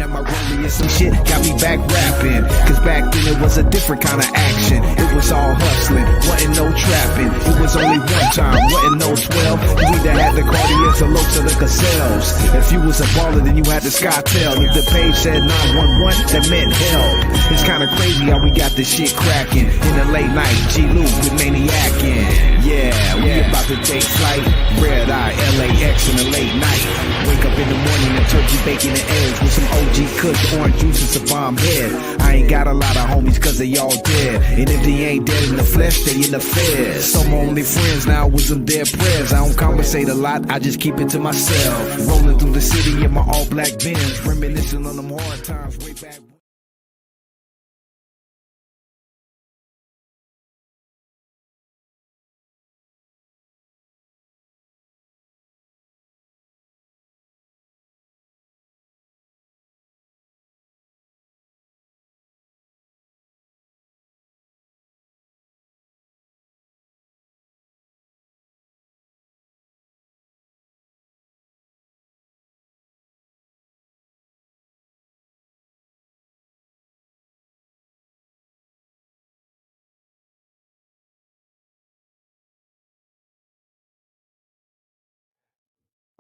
at my rollie and some shit got me back rapping. Cause back then it was a different kind of action. It was all hustling, wasn't no trapping. It was only one time, wasn't no 12. You either had the Cartiers or Lokes or the Gazelles. If you was a baller, then you had the Skytel. If the page said 911, that meant hell. It's kinda crazy how we got this shit cracking. In the late night, G-Lew with Maniacin'. Yeah, we about to take flight. Red Eye, LAX in the late night. Wake up in the morning and turkey bacon and eggs with some OG Kush, orange juice and some bomb head. I ain't got a lot of homies cause they all dead. And if they ain't dead in the flesh, they in the feds. Some only friends now with some dead prayers. I don't conversate a lot, I just keep it to myself. Rolling through the city in my all black Benz, reminiscing on them hard times way back.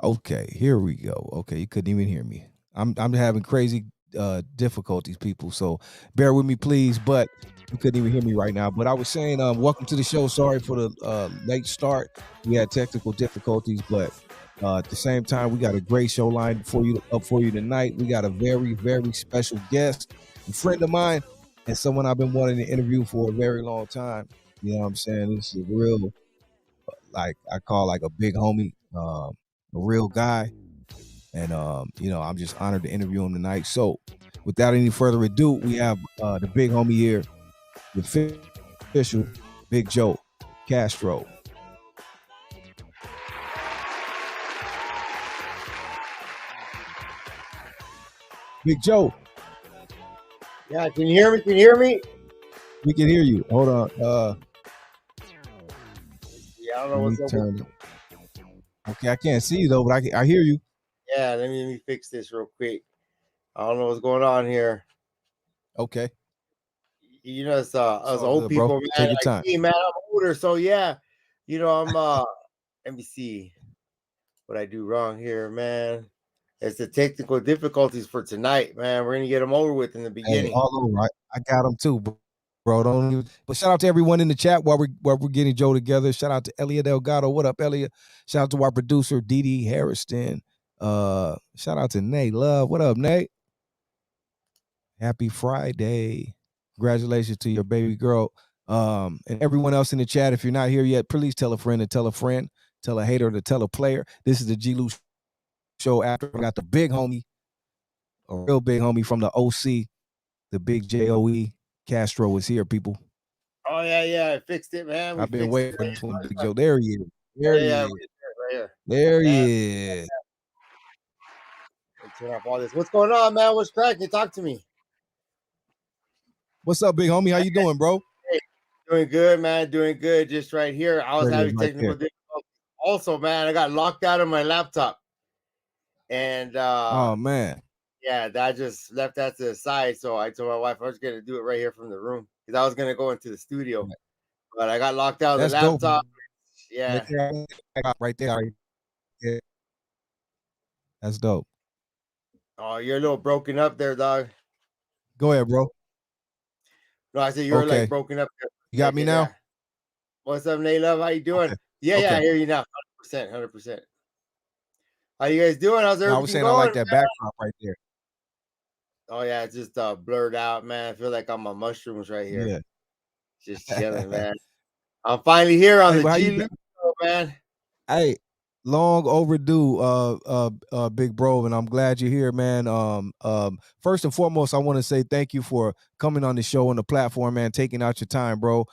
Okay, here we go. Okay, you couldn't even hear me. I'm having crazy difficulties, people. So bear with me, please. But you couldn't even hear me right now. But I was saying, welcome to the show. Sorry for the late start. We had technical difficulties, but at the same time, we got a great show lined for you tonight. We got a very, very special guest, a friend of mine, and someone I've been wanting to interview for a very long time. You know what I'm saying? This is a real, like I call like a big homie. A real guy, and I'm just honored to interview him tonight. So without any further ado, we have the big homie here, the official Big Joe Castro. Big Joe. Yeah, can you hear me? Can you hear me? We can hear you. Hold on. Yeah, I don't know what's up. Okay, I can't see you though, but I hear you. Yeah, let me fix this real quick. I don't know what's going on here. Okay. You know, it's us old good, people, bro. man. Take your time. Me, man, I'm older, so yeah. You know, I'm let me see what I do wrong here, man. It's the technical difficulties for tonight, man. We're gonna get them over with in the beginning. Hey, all over. I got them too, bro. Don't even. But shout out to everyone in the chat while we're getting Joe together. Shout out to Elliot Delgado. What up, Elliot? Shout out to our producer DD Hairston. Shout out to Nate Love. What up, Nate? Happy Friday. Congratulations to your baby girl. And everyone else in the chat. If you're not here yet, please tell a friend to tell a friend, tell a hater to tell a player. This is the G-Lew show. After we got the big homie, a real big homie from the OC, the big JOE. Castro is here, people. Oh yeah, I fixed it, man. I've been waiting for Big Joe. There he is. There he is. Right here. There he is. Turn off all this. What's going on, man? What's cracking? Talk to me. What's up, big homie? How you doing, bro? Hey, doing good, man. Doing good. Just right here. I was having technical difficulties. Also, man, I got locked out of my laptop. And oh man. Yeah, that just left that to the side. So I told my wife I was gonna do it right here from the room because I was gonna go into the studio. But I got locked out of the laptop. Dope. Yeah. Right there. Yeah. That's dope. Oh, you're a little broken up there, dog. Go ahead, bro. No, I said you're like broken up there. You got me now? Yeah. What's up, Nate Love? How you doing? Okay. Yeah, I hear you now. 100%. How you guys doing? How's everything going? I was saying I like that backdrop right there. Oh yeah, it's just blurred out, man. I feel like I'm on mushrooms right here. Yeah. Just chilling, man. I'm finally here on the G-Lew show, man. Hey, long overdue, big bro, and I'm glad you're here, man. First and foremost, I want to say thank you for coming on the show and the platform, man, taking out your time, bro.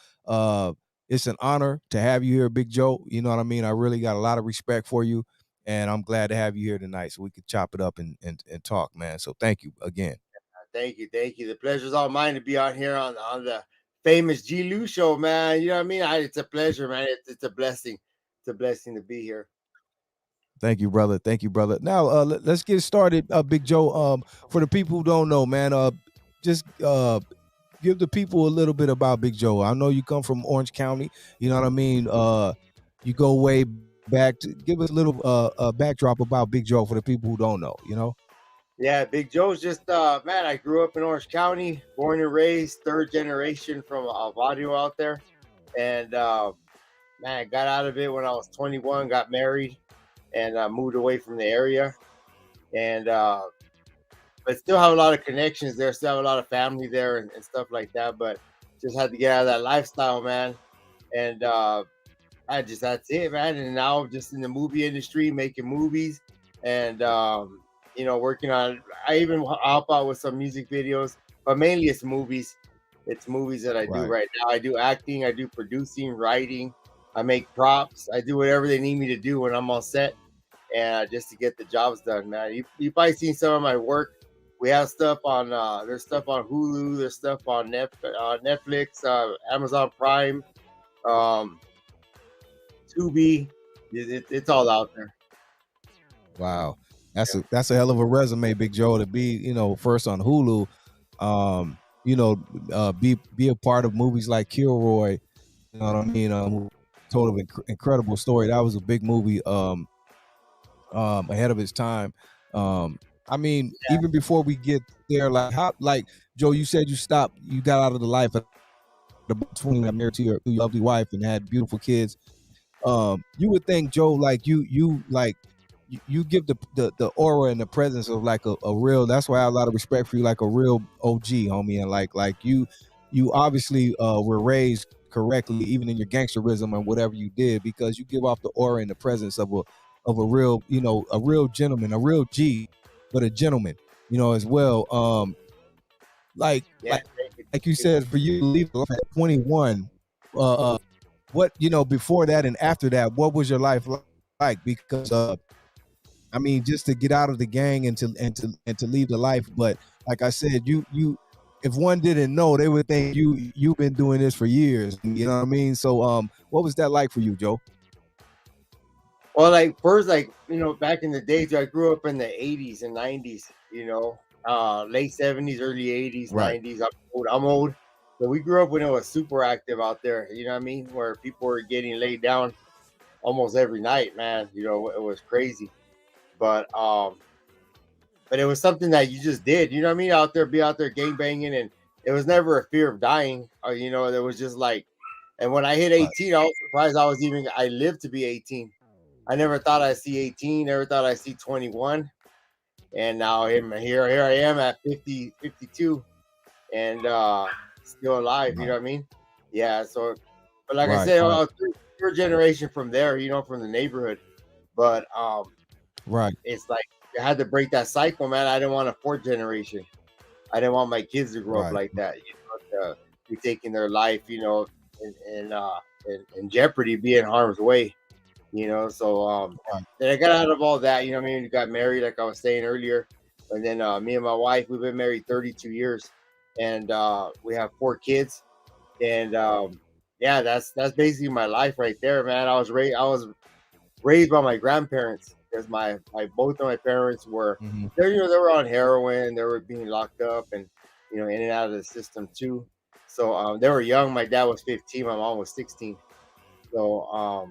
It's an honor to have you here, Big Joe. You know what I mean? I really got a lot of respect for you, and I'm glad to have you here tonight so we could chop it up and talk, man. So thank you again. Thank you. The pleasure's all mine to be on here on the famous G-Lew show, man. You know what I mean? It's a pleasure, man. It's a blessing. It's a blessing to be here. Thank you, brother. Thank you, brother. Now, let's get started, Big Joe. For the people who don't know, man, just give the people a little bit about Big Joe. I know you come from Orange County. You know what I mean? You go way back. Give us a little backdrop about Big Joe for the people who don't know. You know? Yeah, Big Joe's just man. I grew up in Orange County, born and raised, third generation from Vadio out there, and man, I got out of it when I was 21, got married, and moved away from the area, and but still have a lot of connections there. Still have a lot of family there and stuff like that. But just had to get out of that lifestyle, man, and that's it, man. And now just in the movie industry, making movies, and working on. I even help out with some music videos, but mainly it's movies. It's movies that I do Right. right now. I do acting, I do producing, writing, I make props, I do whatever they need me to do when I'm on set, and just to get the jobs done, man. You probably seen some of my work. We have stuff on there's stuff on Hulu, there's stuff on Netflix, Amazon Prime, um, Tubi. It's all out there. Wow. That's a hell of a resume, Big Joe, to be, first on Hulu. Be a part of movies like Kilroy. You know what I mean? Told an incredible story. That was a big movie. Ahead of its time. I mean, even before we get there, like Joe, you said you got out of the life at about 20, got married to your lovely wife and had beautiful kids. You would think, Joe, like you give the aura and the presence of like a real. That's why I have a lot of respect for you, like a real OG, homie, and like you obviously were raised correctly, even in your gangsterism and whatever you did, because you give off the aura and the presence of a real, a real gentleman, a real G, but a gentleman, as well. Like you said, for you to leave at 21, what before that and after that, what was your life like? Because I mean, just to get out of the gang and to leave the life, but like I said, you if one didn't know, they would think you've been doing this for years. You know what I mean? So what was that like for you, Joe? Well, like first, back in the days, I grew up in the 80s and 90s, late 70s, early 80s, Right. 90s. I'm old. So we grew up when it was super active out there, you know what I mean? Where people were getting laid down almost every night, man. It was crazy. But it was something that you just did, you know what I mean? Be out there gang banging, and it was never a fear of dying. There was just like, and when I hit 18, I was surprised I lived to be 18. I never thought I'd see 18, never thought I'd see 21. And now here I am at 50, 52, and still alive, you know what I mean? Yeah, so, but like I said, third generation from there, from the neighborhood. But it's like I had to break that cycle, man. I didn't want a fourth generation. I didn't want my kids to grow up like that, to be taking their life, in jeopardy, be in harm's way. So then I got out of all that, you know what I mean? We got married, like I was saying earlier, and then me and my wife, we've been married 32 years, and we have 4 kids, and that's basically my life right there, man. I was raised by my grandparents, because both of my parents were they were on heroin, they were being locked up, and in and out of the system too. So they were young. My dad was 15, my mom was 16. So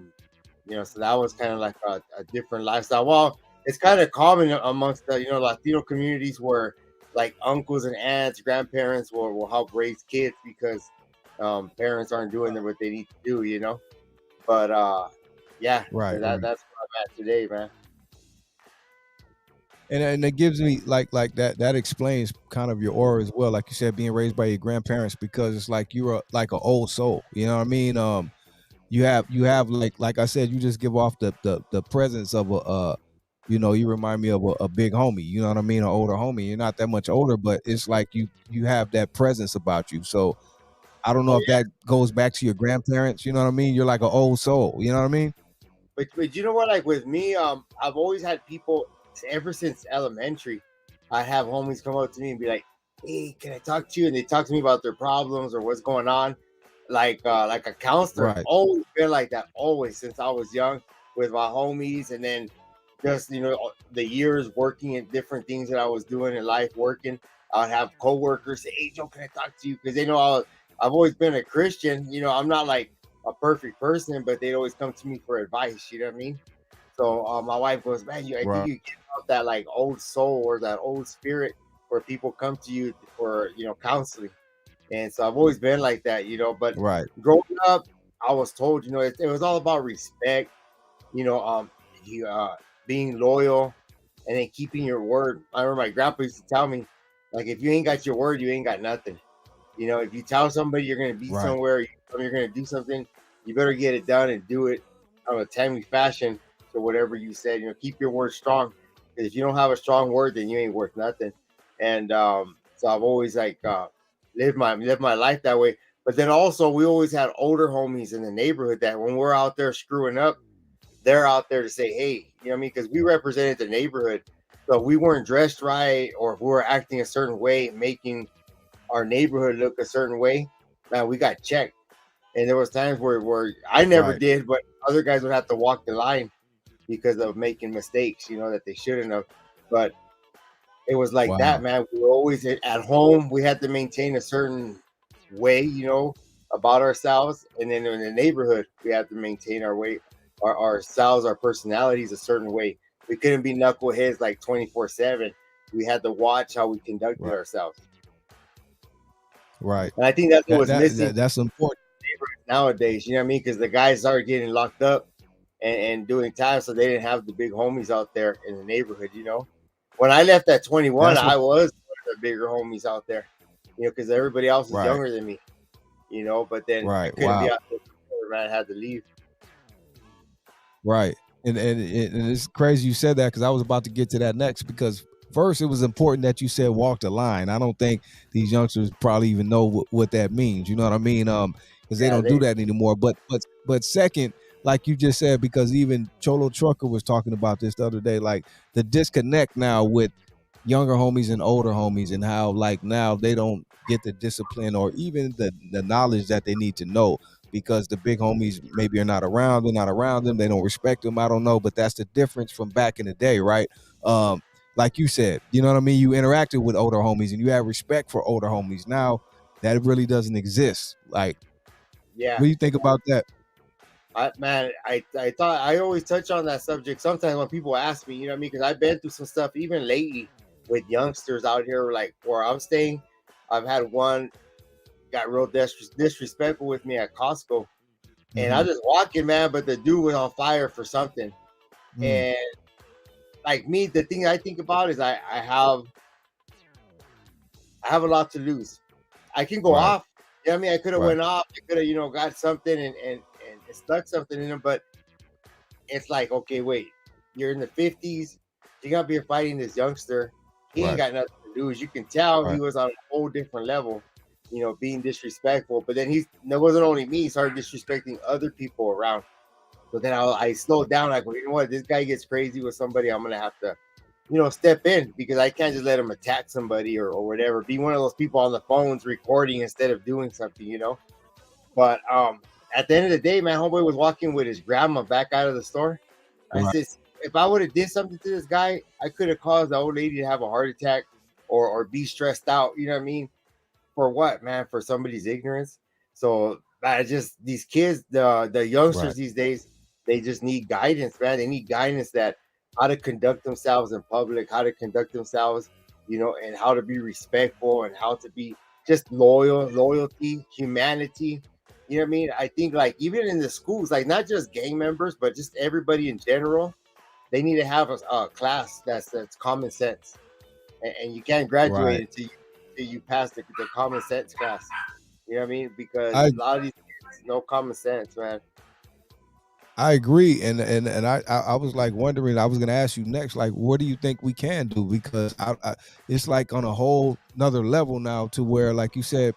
so that was kind of like a different lifestyle. Well, it's kind of common amongst the Latino communities, where like uncles and aunts, grandparents will help raise kids, because parents aren't doing what they need to do. But that's where I'm at today, man. And it gives me like that explains kind of your aura as well, like you said, being raised by your grandparents, because it's like you're like an old soul, you know what I mean? You have like I said, you just give off the presence of you remind me of a big homie, you know what I mean, an older homie. You're not that much older, but it's like you have that presence about you. So I don't know if that goes back to your grandparents, you know what I mean? You're like an old soul, you know what I mean? But you know what, like with me, I've always had people ever since elementary. I have homies come up to me and be like, "Hey, can I talk to you?" And they talk to me about their problems or what's going on, like a counselor. Right. Always been like that, always since I was young, with my homies. And then just the years working in different things that I was doing in life, working, I'd have coworkers say, "Hey Joe, can I talk to you?" Because they know I've always been a Christian. I'm not like a perfect person, but they'd always come to me for advice. You know what I mean? So my wife goes, "Man, I think Right. you get out that like old soul or that old spirit where people come to you for counseling." And so I've always been like that. But Right. growing up, I was told, it was all about respect, you know, um, you being loyal and then keeping your word. I remember my grandpa used to tell me, like, if you ain't got your word, you ain't got nothing. If you tell somebody you're gonna be Right. somewhere, you're gonna do something, you better get it done and do it on a timely fashion. So whatever you said, keep your word strong. Because if you don't have a strong word, then you ain't worth nothing. And so I've always like lived my life that way. But then also we always had older homies in the neighborhood that when we're out there screwing up, they're out there to say, hey, you know what I mean? Because we represented the neighborhood. So if we weren't dressed right or if we were acting a certain way, making our neighborhood look a certain way, man, we got checked. And there was times where I never Right. did, but other guys would have to walk the line because of making mistakes, that they shouldn't have. But it was like that, Wow. man. We were always at home. We had to maintain a certain way, about ourselves, and then in the neighborhood, we had to maintain our way, ourselves, our personalities a certain way. We couldn't be knuckleheads like 24/7. We had to watch how we conducted Right. ourselves, Right. and I think that's what was missing That's important. nowadays. You know what I mean? Because the guys started getting locked up and doing time, so they didn't have the big homies out there in the neighborhood. When I left at 21, That's what I was one of the bigger homies out there. Because everybody else is right. younger than me. But then I Right. couldn't be Wow. out there. Man, I had to leave. Right. And it's crazy you said that because I was about to get to that next because first it was important that you said walk the line. I don't think these youngsters probably even know what that means. You know what I mean? Because they Yeah, don't do that anymore. But second, like you just said, because even Cholo Trucker was talking about this the other day, like the disconnect now with younger homies and older homies and how like now they don't get the discipline or even the knowledge that they need to know because the big homies maybe are not around, they're not around them, they don't respect them, I don't know, but that's the difference from back in the day, right? Like you said, you know what I mean, you interacted with older homies and you have respect for older homies. Now that really doesn't exist. Like, yeah. what do you think about that? I thought I always touch on that subject sometimes when people ask me, you know what I mean? Because I've been through some stuff even lately with youngsters out here, like where I'm staying. I've had one got real disrespectful with me at Costco, and I Mm-hmm. just walking, man, but the dude was on fire for something. Mm. And like me, the thing I think about is I have a lot to lose. I can go Right, off. You know what I mean? I could have right, went off. I could have, got something and stuck something in him. But it's like, okay, wait, you're in the 50s. You're gonna be fighting this youngster. He ain't right, got nothing to lose. You can tell he right, was on a whole different level, being disrespectful. But then that wasn't only me, he started disrespecting other people around. So then I slowed down. Like, well, you know what? This guy gets crazy with somebody. I'm gonna have to, step in because I can't just let him attack somebody or whatever. Be one of those people on the phones recording instead of doing something. But at the end of the day, man, homeboy was walking with his grandma back out of the store. I right, said, if I would have did something to this guy, I could have caused the old lady to have a heart attack or be stressed out. You know what I mean? For what, man? For somebody's ignorance. So I just these kids, the youngsters right, these days, they just need guidance, man. They need guidance that how to conduct themselves in public, how to conduct themselves, and how to be respectful and how to be just loyalty, humanity. You know what I mean? I think like even in the schools, like not just gang members, but just everybody in general, they need to have a class that's common sense, and you can't graduate right. until you pass the common sense class. You know what I mean? Because I a lot of these kids, no common sense, man. I agree, and I was like wondering. I was going to ask you next, like, what do you think we can do? Because it's like on a whole another level now to where, like you said,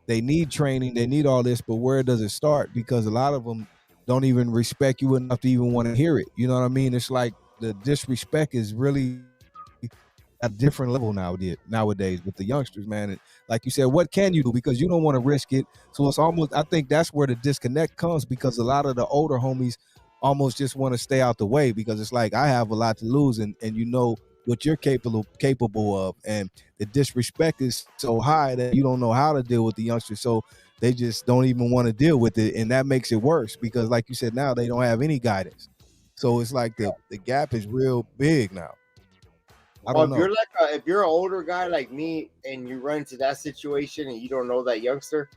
they need training, they need all this, but where does it start? Because a lot of them don't even respect you enough to even want to hear it. You know what I mean? It's like the disrespect is really a different level nowadays with the youngsters, man. And like you said, what can you do? Because you don't want to risk it. So it's almost, I think that's where the disconnect comes because a lot of the older homies almost just want to stay out the way, because it's like I have a lot to lose, and you know what you're capable of, and the disrespect is so high that you don't know how to deal with the youngsters, so they just don't even want to deal with it, and that makes it worse because, like you said, now they don't have any guidance. So it's like the gap is real big now. I Well, don't if know. you're if you're an older guy like me and you run into that situation and you don't know that youngster,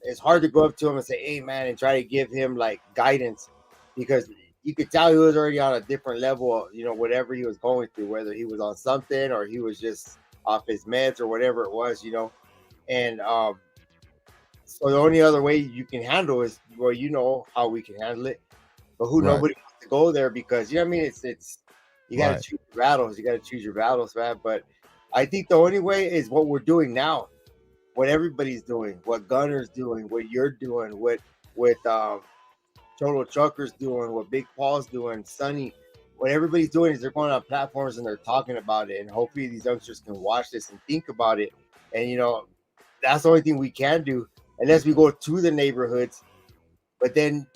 it's hard to go up to him and say, "Hey, man," and try to give him like guidance, because you could tell he was already on a different level of, whatever he was going through, whether he was on something or he was just off his meds or whatever it was. And so the only other way you can handle is, well, you know how we can handle it, but Right. nobody wants to go there, because what I mean, it's you got to Right. choose your battles. You got to choose your battles, man. But I think the only way is what we're doing now, what everybody's doing, what Gunner's doing, what you're doing, what Total Trucker's doing, what Big Paul's doing, Sonny. What everybody's doing is they're going on platforms and they're talking about it, and hopefully these youngsters can watch this and think about it. And that's the only thing we can do, unless we go to the neighborhoods. But then,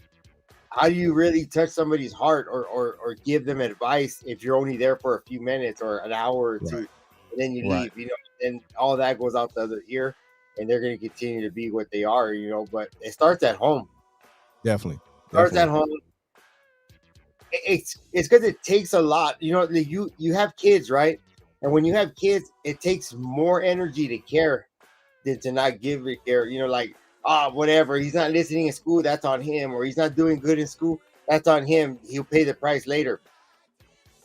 how do you really touch somebody's heart, or give them advice if you're only there for a few minutes or an hour or two, and then you Right. leave? And all that goes out the other ear, and they're going to continue to be what they are. But it starts at home. Definitely. Starts at Definitely. home. It's because it takes a lot. You have kids, right? And when you have kids, it takes more energy to care than to not give it care. Like, whatever, he's not listening in school, that's on him, or he's not doing good in school, that's on him. He'll pay the price later.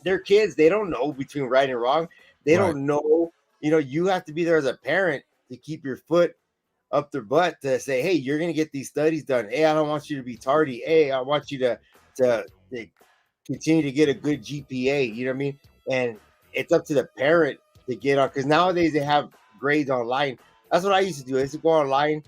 They're kids, they don't know between right and wrong. They Right. don't know. You have to be there as a parent to keep your foot up their butt, to say, hey, you're gonna get these studies done. Hey, I don't want you to be tardy. Hey, I want you to continue to get a good GPA. You know what I mean? And it's up to the parent to get on, because nowadays they have grades online. That's what I used to do. I used to go online,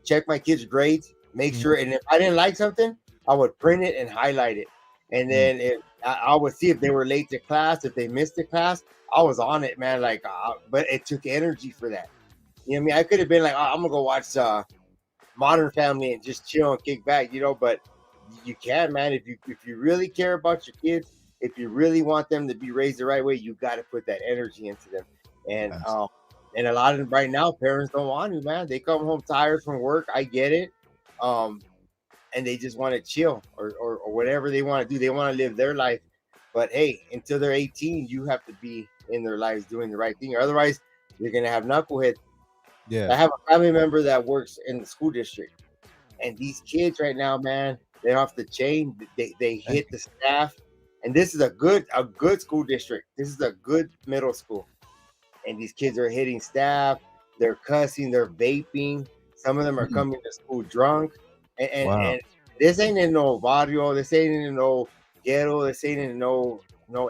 check my kids' grades, make sure, and if I didn't like something, I would print it and highlight it. And then if I would see if they were late to class, if they missed the class, I was on it, man. Like, but it took energy for that. You know what I mean? I could have been like, I'm gonna go watch Modern Family and just chill and kick back, but you can, man. If you really care about your kids, if you really want them to be raised the right way, you got to put that energy into them. And Yes. and a lot of them right now, parents don't want to, man. They come home tired from work. I get it. And they just want to chill, or whatever they want to do. They want to live their life. But hey, until they're 18, you have to be in their lives doing the right thing. Or otherwise, you're gonna have knuckleheads. Yeah. I have a family member that works in the school district, and these kids right now, man, they're off the chain. They hit the staff, and this is a good school district. This is a good middle school, and these kids are hitting staff. They're cussing. They're vaping. Some of them are coming to school drunk, and this ain't in no barrio. This ain't in no ghetto. This ain't in no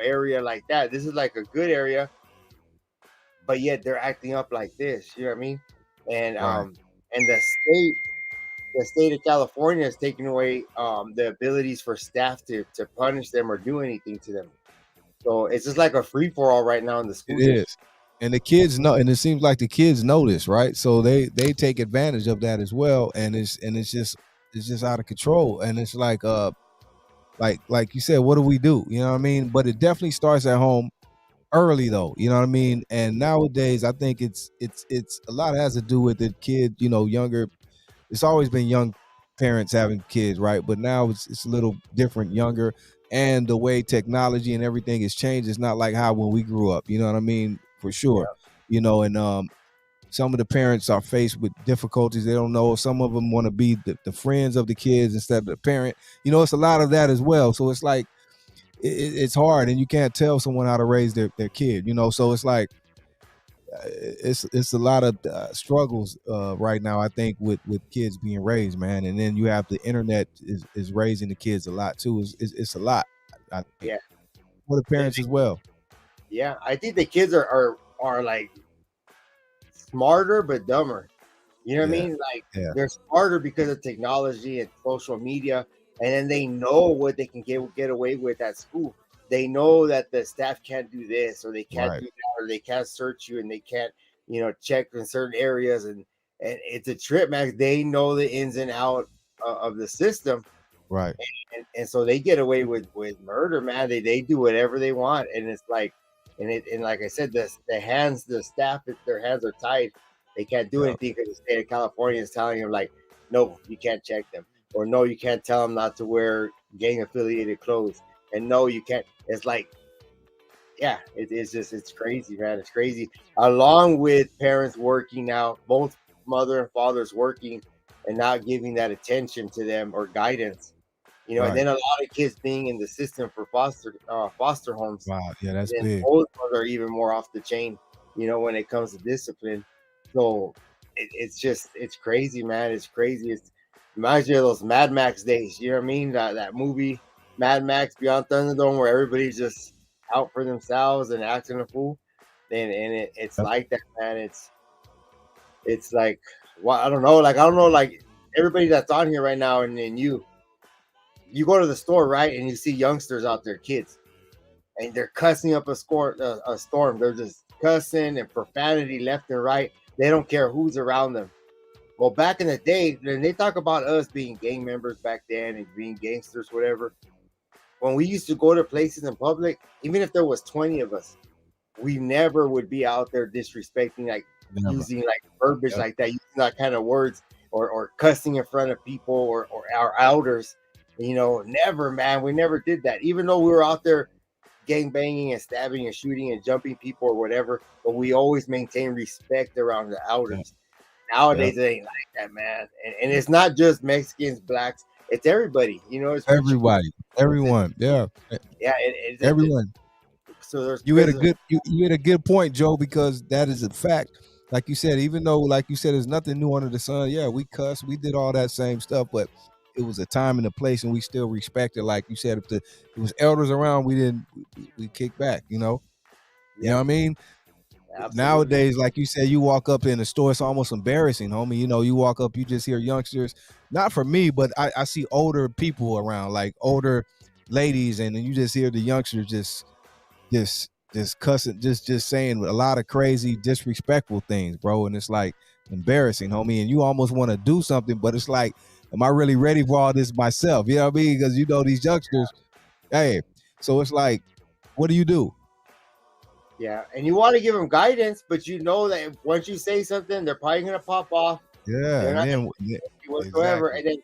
area like that. This is like a good area, but yet they're acting up like this. You know what I mean? And and the state of California is taking away the abilities for staff to punish them or do anything to them. So it's just like a free for all right now in the school It is. district. And the kids know, and it seems like the kids know this, right? So they take advantage of that as well, and it's just out of control. And it's like like you said, what do we do? You know what I mean? But it definitely starts at home early, though. You know what I mean? And nowadays, I think it's a lot has to do with the kid. Younger. It's always been young parents having kids, right? But now it's a little different, younger, and the way technology and everything has changed. It's not like how when we grew up. You know what I mean? For sure. And some of the parents are faced with difficulties. They don't know. Some of them want to be the friends of the kids instead of the parent. It's a lot of that as well. So it's like it's hard, and you can't tell someone how to raise their kid. So it's like it's a lot of struggles right now, I think, with kids being raised, man. And then you have the internet is raising the kids a lot too. It's a lot, I think, Yeah, for the parents as well. yeah. I think the kids are like smarter but dumber. You know what I Yeah. mean? Like, Yeah. they're smarter because of technology and social media, and then they know what they can get away with at school. They know that the staff can't do this, or they can't Right. do that, or they can't search you, and they can't, check in certain areas, and it's a trip, man. They know the ins and out of the system, Right. And so they get away with murder, man. They do whatever they want, and it's like, and like I said, the staff, their hands are tied. They can't do Yeah. anything because the state of California is telling them like, no, you can't check them, or no, you can't tell them not to wear gang affiliated clothes, and no, you can't. It's like, yeah, it's crazy, man. It's crazy. Along with parents working now, both mother and fathers working and not giving that attention to them or guidance, you know, and Right. then a lot of kids being in the system for foster homes. Wow. Yeah, that's Then big. those ones are even more off the chain, you know, when it comes to discipline. So it's crazy, man. It's crazy. It reminds me of those Mad Max days. You know what I mean? That movie Mad Max Beyond Thunderdome, where everybody's just out for themselves and acting a fool. It's Yep. like that, man. It's like, well, I don't know. Like, I don't know. Like, everybody that's on here right now, and you go to the store, right, and you see youngsters out there, kids, and they're cussing up a storm. They're just cussing and profanity left and right. They don't care who's around them. Well, back in the day, when they talk about us being gang members back then and being gangsters, whatever, when we used to go to places in public, even if there was 20 of us, we never would be out there disrespecting, like Never. using like verbiage Yep. like that, using that kind of words, or cussing in front of people, or our elders. You know, never, man. We never did that. Even though we were out there gang banging and stabbing and shooting and jumping people or whatever, but we always maintain respect around the Yep. elders. Yep. Nowadays, it ain't like that, man. And it's not just Mexicans, blacks. It's everybody. You know, it's Everybody. Everyone. Yeah. yeah. Everyone. So there's You had a good point, Joe, because that is a fact. Like you said, even though, like you said, there's nothing new under the sun. Yeah, we cussed, we did all that same stuff, but it was a time and a place, and we still respected. Like you said, if it was elders around, we kick back. You know what I mean? Absolutely. Nowadays, like you said, you walk up in the store, it's almost embarrassing, homie. You know, you walk up, you just hear youngsters. Not for me, but I see older people around, like older ladies, and then you just hear the youngsters just cussing, just saying a lot of crazy, disrespectful things, bro. And it's like embarrassing, homie. And you almost want to do something, but it's like, am I really ready for all this myself? You know what I mean? Because you know these youngsters, hey. So it's like, what do you do? Yeah, and you want to give them guidance, but you know that once you say something, they're probably gonna pop off. Yeah, They're not and gonna then whatsoever, exactly. and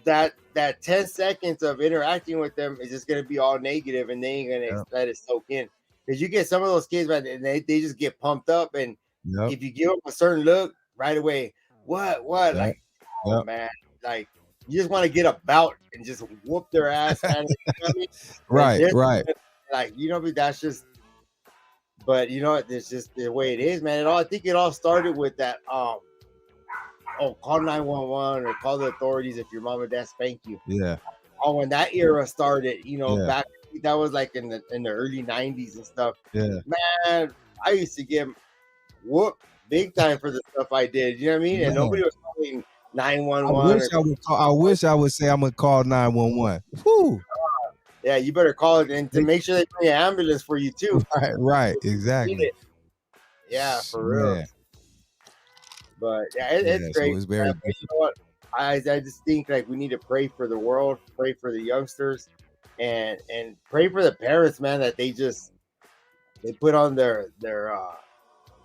then that 10 seconds of interacting with them is just gonna be all negative, and they ain't gonna Yep. let it soak in. Because you get some of those kids, man, and they just get pumped up, and Yep. if you give them a certain look right away, what, Yep. like, oh Yep. man, like you just want to get a bout and just whoop their ass, man. You know what I mean? Right. Right. Like, you know, that's just. But you know, it's just the way it is, man. I think it all started with that. Call 911 or call the authorities if your mom and dad spank you. Yeah. Oh, when that era started, you know, Yeah. back that was like in the early '90s and stuff. Yeah. Man, I used to get whooped big time for the stuff I did. You know what I mean? And Yeah. nobody was calling I 911. wish I would say I'm gonna call 911. Whew. Yeah, you better call it and to make sure they bring an ambulance for you too. Right. Exactly. Yeah, for real. Yeah. But yeah, Yeah, it's so great. it's very You know what? I just think like we need to pray for the world, pray for the youngsters, and pray for the parents, man, that they put on their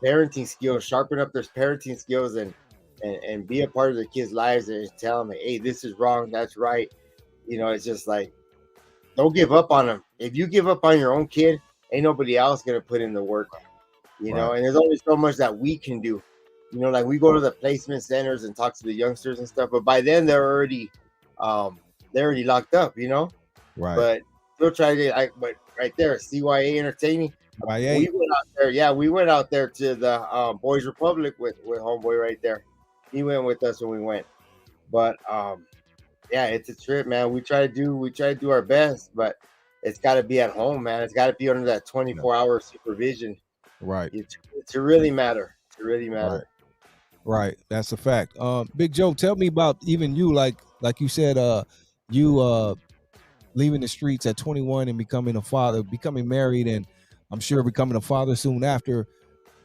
parenting skills, sharpen up their parenting skills, and be a part of the kids' lives and tell them, hey, this is wrong, that's right. You know, it's just like, don't give up on them. If you give up on your own kid, ain't nobody else gonna put in the work. You know, and there's only so much that we can do. You know, like we go to the placement centers and talk to the youngsters and stuff, but by then they're already locked up, you know. Right. But still try to but right there, CYA Entertaining. YA. We went out there, yeah, we went out there to the Boys Republic with homeboy right there. He went with us when we went. But yeah, it's a trip, man. We try to do our best, but it's got to be at home, man. It's got to be under that 24-hour supervision. Right. To really matter. To really matter. Right. That's a fact. Big Joe, tell me about even you, like you said, you leaving the streets at 21 and becoming a father, becoming married, and I'm sure becoming a father soon after.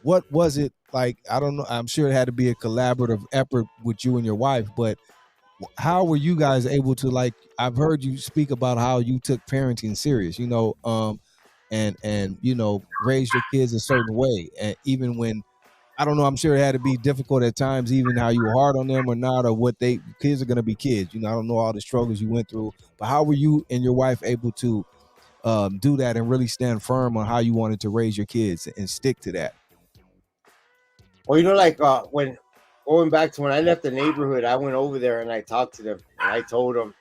What was it like? I don't know. I'm sure it had to be a collaborative effort with you and your wife, but how were you guys able to, like, I've heard you speak about how you took parenting serious, and raised your kids a certain way, and even when, I don't know, I'm sure it had to be difficult at times, even how you were hard on them or not, or what kids are going to be kids. I don't know all the struggles you went through, but how were you and your wife able to do that and really stand firm on how you wanted to raise your kids and stick to that? Well, like when going back to when I left the neighborhood, I went over there and I talked to them and I told them,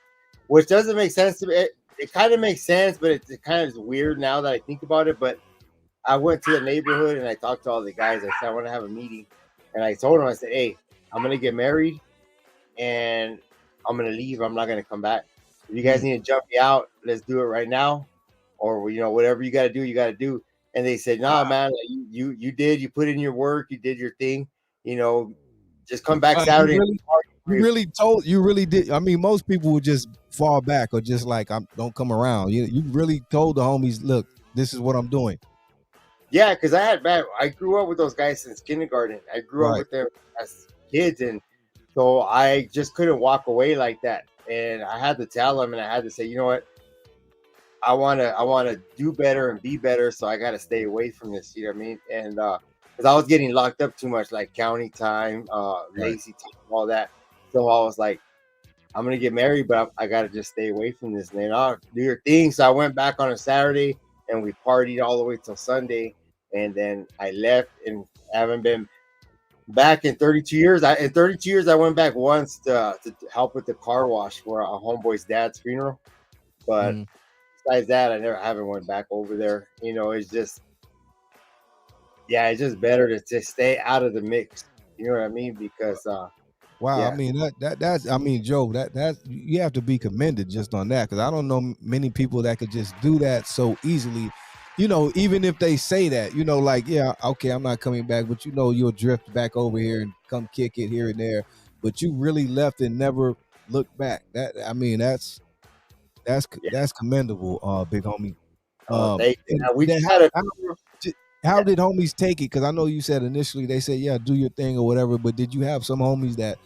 which doesn't make sense to me. It kind of makes sense, but it kind of is weird now that I think about it. But I went to the neighborhood and I talked to all the guys. I said, I want to have a meeting. And I told them, I said, hey, I'm going to get married and I'm going to leave. I'm not going to come back. If you guys need to jump me out, let's do it right now. Or, whatever you got to do, you got to do. And they said, no, man, you put in your work. You did your thing. Just come back Saturday. You really did. I mean, most people would just fall back or just like, don't come around. You really told the homies, look, this is what I'm doing. Yeah, because I grew up with those guys since kindergarten. I grew up with them as kids, and so I just couldn't walk away like that. And I had to tell them, and I had to say, you know what, I wanna do better and be better, so I got to stay away from this. You know what I mean? And because I was getting locked up too much, like county time, lazy time, all that. So I was like, I'm gonna get married, but I got to just stay away from this, man. I'll do your thing. So I went back on a Saturday, and we partied all the way till Sunday. And then I left and haven't been back in 32 years. In 32 years, I went back once to help with the car wash for a homeboy's dad's funeral. But besides that, I haven't went back over there. It's just, it's just better to just stay out of the mix. You know what I mean? Because wow, I mean that's I mean, Joe, that you have to be commended just on that, because I don't know many people that could just do that so easily. Even if they say that, like, yeah, okay, I'm not coming back, but you'll drift back over here and come kick it here and there. But you really left and never looked back. That's commendable, big homie. how did homies take it? Because I know you said initially they said, yeah, do your thing or whatever, but did you have some homies that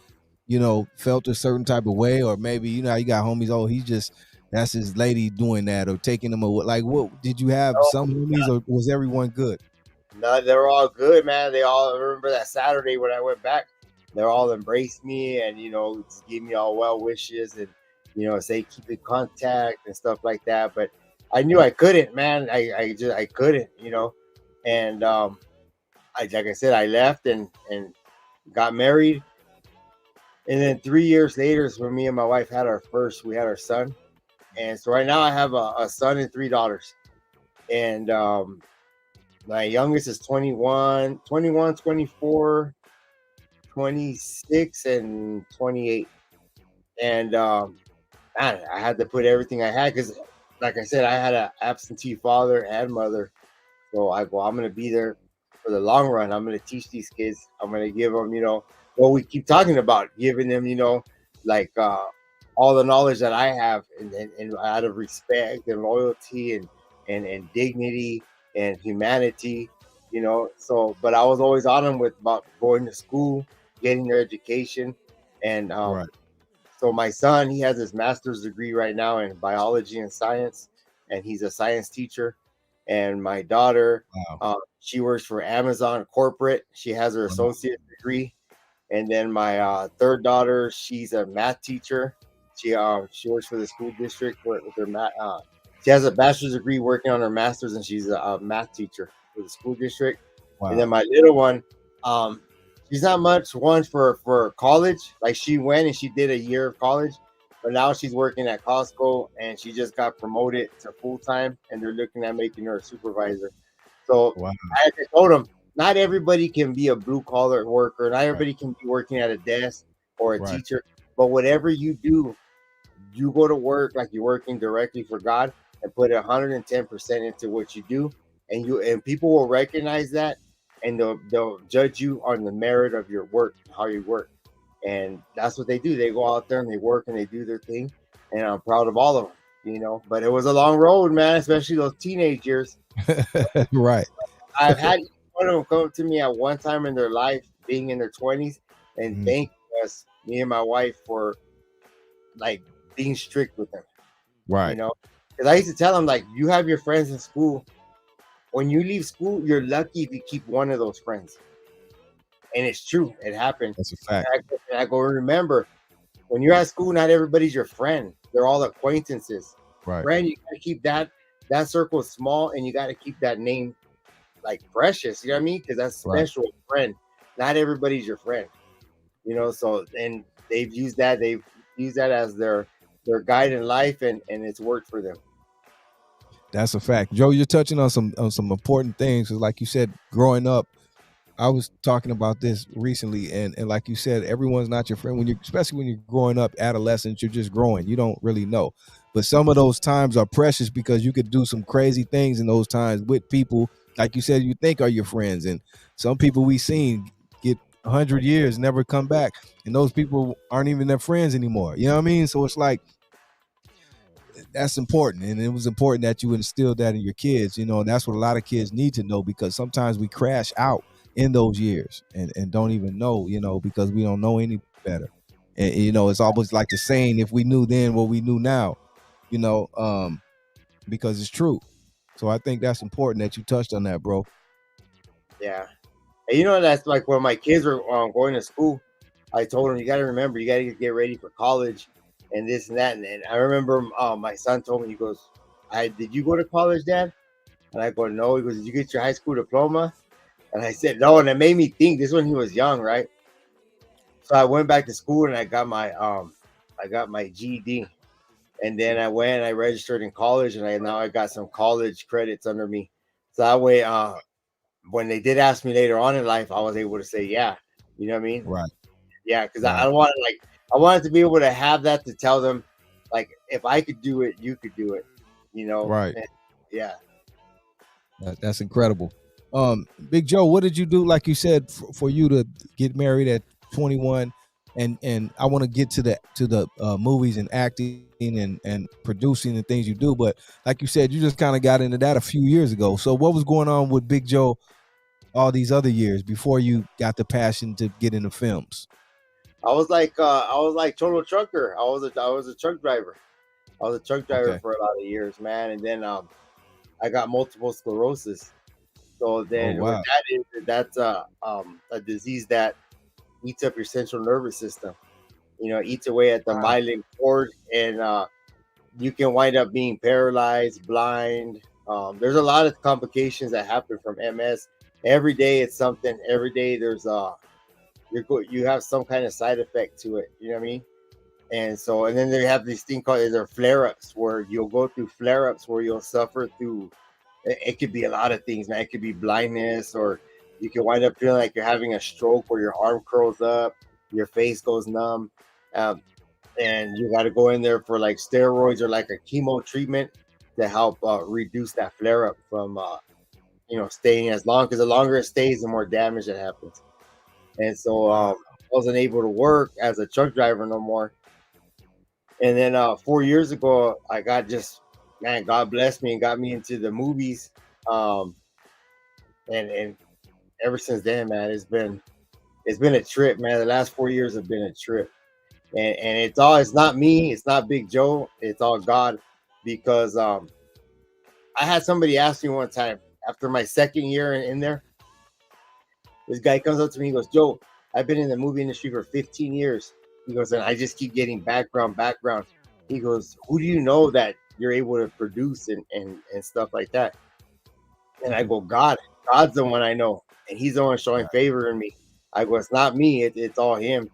felt a certain type of way, or maybe how you got homies, that's his lady doing that, or taking them away? Like, what did you have? Some homies, or was everyone good? No, they were all good, man. They all, remember that Saturday when I went back, they all embraced me and just gave me all well wishes and say keep in contact and stuff like that. But I knew I couldn't, man. I couldn't, and like I said, I left and got married. And then 3 years later is when me and my wife had our son. And so right now I have a son and 3 daughters. And my youngest is 21, 24, 26, and 28. And man, I had to put everything I had because, like I said, I had an absentee father and mother. So I'm going to be there for the long run. I'm going to teach these kids. I'm going to give them, what we keep talking about, giving them, like all the knowledge that I have, and out of respect and loyalty and dignity and humanity, So, but I was always on them with about going to school, getting their education, and so my son, he has his master's degree right now in biology and science, and he's a science teacher. And my daughter, she works for Amazon corporate. She has her associate degree. And then my third daughter, she's a math teacher. She works for the school district with her math. She has a bachelor's degree working on her master's, and she's a math teacher for the school district. Wow. And then my little one, she's not much one for college. Like, she went and she did a year of college, but now she's working at Costco, and she just got promoted to full time, and they're looking at making her a supervisor. So I told them, not everybody can be a blue collar worker. Not everybody can be working at a desk or a teacher. But whatever you do, you go to work like you're working directly for God and put 110% into what you do, and people will recognize that, and they'll judge you on the merit of your work, how you work. And that's what they do. They go out there and they work and they do their thing, and I'm proud of all of them, But it was a long road, man, especially those teenage years. Right. I've had one of them come to me at one time in their life, being in their 20s, and thank us, me and my wife, for like being strict with them, Right. you know, because I used to tell them, like, you have your friends in school. When you leave school, you're lucky if you keep one of those friends. And it's true, it happened. That's a fact. I go, remember, when you're at school, not everybody's your friend. They're all acquaintances. Right. Friend, you gotta keep that circle small, and you gotta keep that name like precious. You know what I mean? Because that's Right. special friend. Not everybody's your friend. You know, so and they've used that as their guide in life, and it's worked for them. That's a fact. Joe, you're touching on some important things. Like you said, growing up, I was talking about this recently, and like you said, everyone's not your friend when especially when you're growing up, adolescent, you're just growing. You don't really know. But some of those times are precious because you could do some crazy things in those times with people, like you said, you think are your friends. And some people we seen get 100 years, never come back. And those people aren't even their friends anymore. You know what I mean? So it's like, that's important, and it was important that you instilled that in your kids, you know, and that's what a lot of kids need to know, because sometimes we crash out in those years and don't even know, you know, because we don't know any better. And you know, it's almost like the saying, if we knew then what we knew now, you know, because it's true. So I think that's important that you touched on that, bro. Yeah. And you know, that's like when my kids were going to school, I told them, you got to remember, you got to get ready for college and this and that. And I remember my son told me, he goes, did you go to college, Dad? And I go, no. He goes, did you get your high school diploma? And I said, no. And it made me think, this when he was young, right? So I went back to school and I got my GED. And then I registered in college, and now I got some college credits under me. So that way, when they did ask me later on in life, I was able to say, yeah. You know what I mean? Right. Yeah, because Right. I want to, like, I wanted to be able to have that to tell them, like, if I could do it, you could do it. You know? Right. And, yeah. That's incredible. Big Joe, what did you do? Like you said, for you to get married at 21, and I want to get to the movies and acting and producing and things you do, but like you said, you just kind of got into that a few years ago. So what was going on with Big Joe all these other years before you got the passion to get into films? I was like total trucker. I was a truck driver. I was a truck driver for a lot of years, man. And then I got multiple sclerosis. So then Oh, wow. what that is, that's a disease that eats up your central nervous system. You know, eats away at the myelin cord, and you can wind up being paralyzed, blind. There's a lot of complications that happen from MS. Every day it's something. Every day there's you have some kind of side effect to it. You know what I mean? And so, and then they have this thing called flare-ups, where you'll go through flare-ups where you'll suffer through. It could be a lot of things, man. It could be blindness, or you can wind up feeling like you're having a stroke, where your arm curls up, your face goes numb, and you got to go in there for like steroids or like a chemo treatment to help reduce that flare-up from staying as long, because the longer it stays, the more damage that happens. And so I wasn't able to work as a truck driver no more. And then 4 years ago, I got man, God blessed me and got me into the movies. And ever since then, man, it's been a trip, man. The last 4 years have been a trip. And it's not me, it's not Big Joe, it's all God. Because I had somebody ask me one time after my second year in there. This guy comes up to me, he goes, Joe, I've been in the movie industry for 15 years. He goes, and I just keep getting background. He goes, who do you know that you're able to produce and stuff like that? And I go, God. God's the one I know, and he's the one showing favor in me. I go, it's not me, it's all him.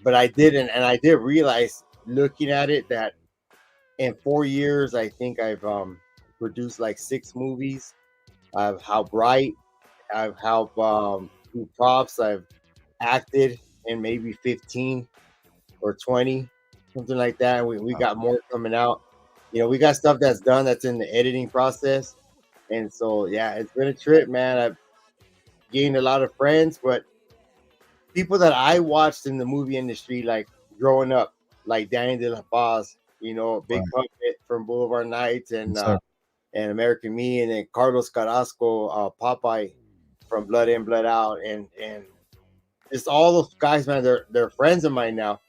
But I didn't, and I did realize, looking at it, that in 4 years, I think I've produced like 6 movies. I've helped write, I've helped do props, I've acted in maybe 15 or 20, something like that. We got more coming out. You know, we got stuff that's done that's in the editing process. And so, yeah, it's been a trip, man. I've gained a lot of friends, but people that I watched in the movie industry, like growing up, like Danny De La Paz, you know, Big Puppet from Boulevard Nights and American Me, and then Carlos Carrasco, Popeye from Blood In, Blood Out, and just all those guys, man. They're friends of mine now.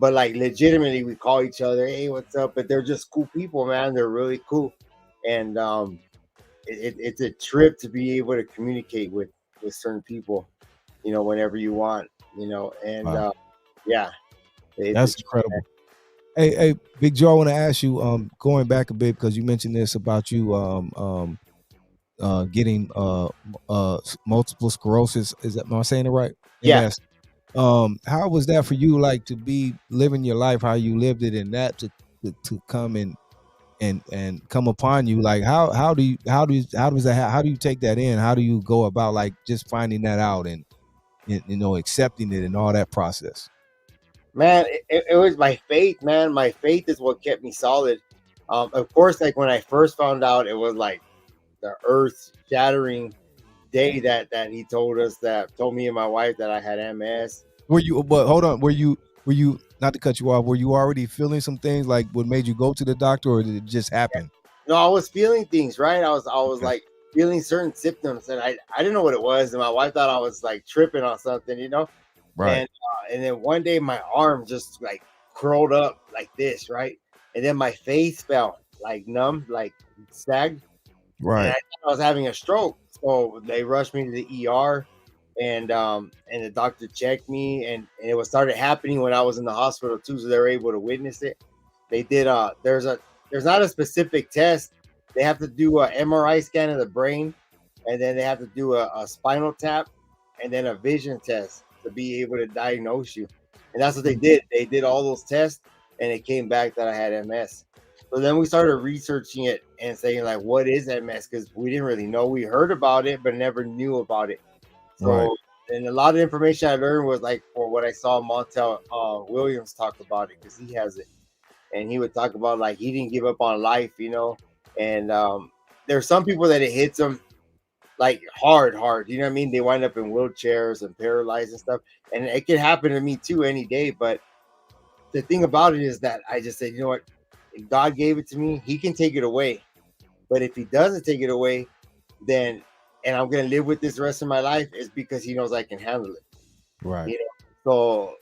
but like legitimately we call each other, hey, what's up? But they're just cool people, man. They're really cool. And it's a trip to be able to communicate with certain people, whenever you want, and Wow. yeah, it's That's incredible. Hey, Big Joe, I want to ask you, going back a bit, because you mentioned this about you getting multiple sclerosis. Am I saying it right? yeah. MS. How was that for you, like, to be living your life how you lived it, and that to come and come upon you? Like, how do you take that in? How do you go about, like, just finding that out and accepting it and all that process? Man, it was my faith, man. My faith is what kept me solid. Of course, like when I first found out, it was like the earth shattering day that he told me and my wife that I had MS. But hold on, were you, not to cut you off, were you already feeling some things, like what made you go to the doctor, or did it just happen? No, I was feeling things, right? I was Okay. like feeling certain symptoms, and I didn't know what it was, and my wife thought I was like tripping on something, Right. And then one day my arm just like curled up like this, right? And then my face felt like numb, like sagged, and I Right. thought I was having a stroke. So they rushed me to the ER, and the doctor checked me, and it was started happening when I was in the hospital too, so they were able to witness it. They did there's not a specific test. They have to do a MRI scan of the brain, and then they have to do a spinal tap, and then a vision test to be able to diagnose you. And that's what they did. They did all those tests, and it came back that I had MS. So then we started researching it and saying, like, what is MS? Because we didn't really know. We heard about it, but never knew about it. Right. So, and a lot of information I learned was like for what I saw Montel Williams talk about it, because he has it, and he would talk about like he didn't give up on life, And there's some people that it hits them like hard, you know what I mean? They wind up in wheelchairs and paralyzed and stuff, and it could happen to me too any day. But the thing about it is that I just said, you know what? If God gave it to me, He can take it away. But if He doesn't take it away, then and I'm gonna live with this the rest of my life, is because He knows I can handle it. Right. So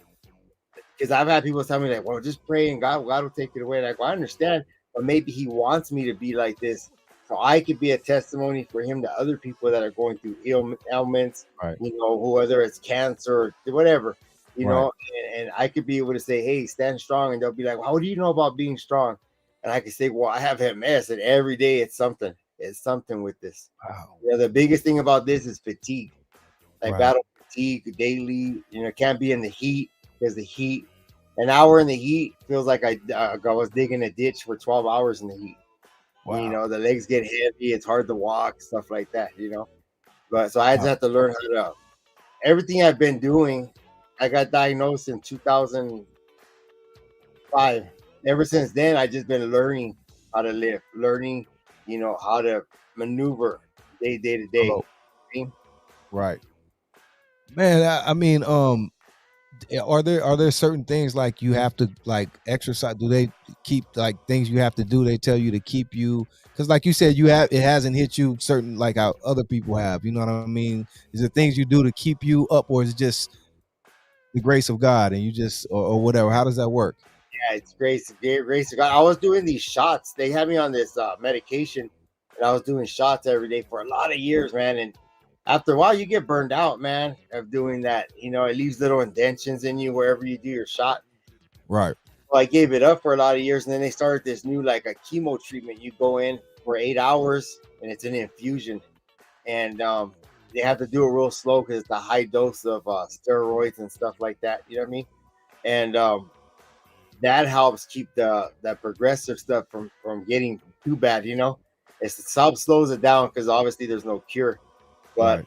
because I've had people tell me like, well, just pray and God will take it away. Like, well, I understand, but maybe He wants me to be like this, so I could be a testimony for Him to other people that are going through ailments, Right. whether it's cancer or whatever, Right. and I could be able to say, hey, stand strong, and they'll be like, well, how do you know about being strong? And I can say, well, I have MS, and every day it's something. It's something with this. Wow. The biggest thing about this is fatigue. I Right. battle fatigue daily. Can't be in the heat, because the heat, an hour in the heat feels like I was digging a ditch for 12 hours in the heat. Wow. The legs get heavy. It's hard to walk, stuff like that, But so I just Wow. have to learn how to, everything I've been doing. I got diagnosed in 2005. Ever since then, I just been learning how to live, learning, how to maneuver day to day. Hello. Right. Man, I mean, are there certain things like you have to like exercise? Do they keep like things you have to do? They tell you to keep you, because like you said, it hasn't hit you certain like how other people have. You know what I mean? Is it things you do to keep you up, or is it just the grace of God and you just or whatever? How does that work? Yeah, it's grace of God. I was doing these shots. They had me on this medication, and I was doing shots every day for a lot of years, man. And after a while, you get burned out, man, of doing that. It leaves little indentions in you wherever you do your shot. Right. So I gave it up for a lot of years, and then they started this new like a chemo treatment. You go in for 8 hours, and it's an infusion, and they have to do it real slow because it's a high dose of steroids and stuff like that. You know what I mean? And that helps keep that progressive stuff from getting too bad. It slows it down because obviously there's no cure. But Right.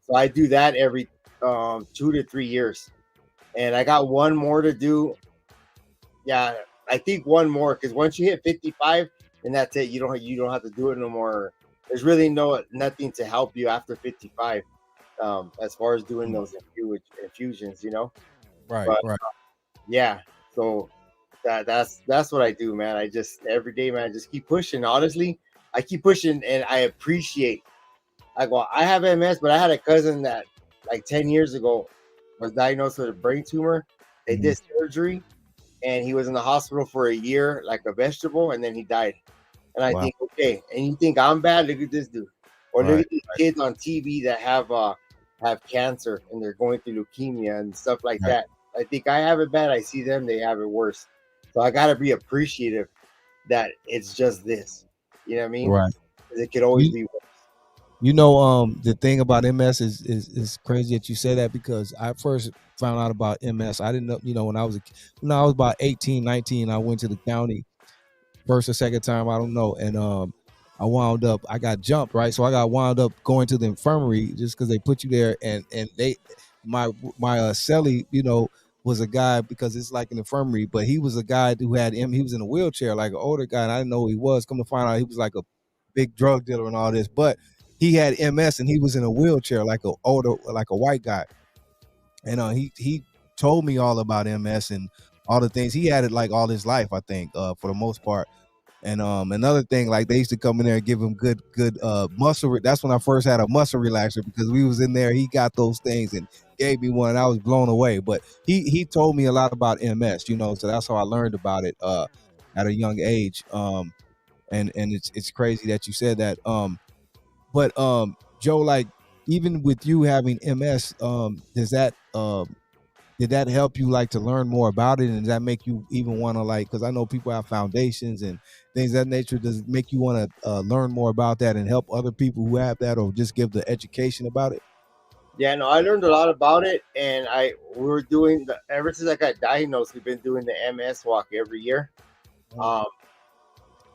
so I do that every 2 to 3 years, and I got one more to do. Yeah, I think one more, because once you hit 55, and that's it. You don't have to do it no more. There's really nothing to help you after 55, as far as doing those infusions. Right. But Right. yeah, so that's what I do, man. I just every day, man, I just keep pushing. Honestly, I keep pushing, and I appreciate. I have MS, but I had a cousin that like 10 years ago was diagnosed with a brain tumor. They Mhm. did surgery, and he was in the hospital for a year like a vegetable, and then he died. And I Wow. think, okay, and you think I'm bad? Look at this dude, or look Right. at these kids on TV that have cancer and they're going through leukemia and stuff like Right. that. I think I have it bad. I see them; they have it worse. So I gotta be appreciative that it's just this. You know what I mean? Right. 'Cause it could always be worse. You know, the thing about MS is crazy that you say that, because I first found out about MS. I didn't know, you know, when I was about 18, 19, I went to the county first or second time, I don't know, and I got jumped, right? So I got wound up going to the infirmary just because they put you there, and they my celly, you know, was a guy, because it's like an infirmary, but he was a guy who had him. He was in a wheelchair, like an older guy, and I didn't know who he was. Come to find out, he was like a big drug dealer and all this, but he had MS and he was in a wheelchair, like a white guy. And he told me all about MS and all the things. He had it like all his life, I think, for the most part. And another thing, like they used to come in there and give him good muscle. That's when I first had a muscle relaxer, because we was in there. He got those things and gave me one, and I was blown away. But he told me a lot about MS, you know, so that's how I learned about it at a young age. And it's crazy that you said that. But Joe, like, even with you having MS, does that did that help you like to learn more about it, and does that make you even want to, like, because I know people have foundations and things of that nature, does it make you want to learn more about that and help other people who have that, or just give the education about it? Yeah, no, I learned a lot about it, and we were doing ever since I got diagnosed. We've been doing the MS walk every year. Um,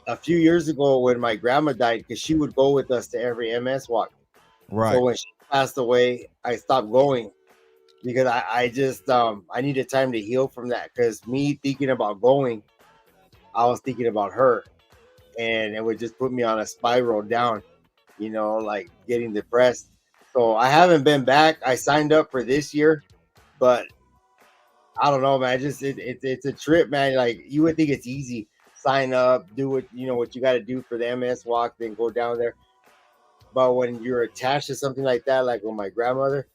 a few years ago, when my grandma died, because she would go with us to every MS walk. Right. So when she passed away, I stopped going because I just I needed time to heal from that. Because me thinking about going, I was thinking about her, and it would just put me on a spiral down, you know, like getting depressed. So I haven't been back. I signed up for this year, but I don't know, man. It's a trip, man. Like, you would think it's easy. Sign up, do what you got to do for the MS walk, then go down there. But when you're attached to something like that, like with my grandmother,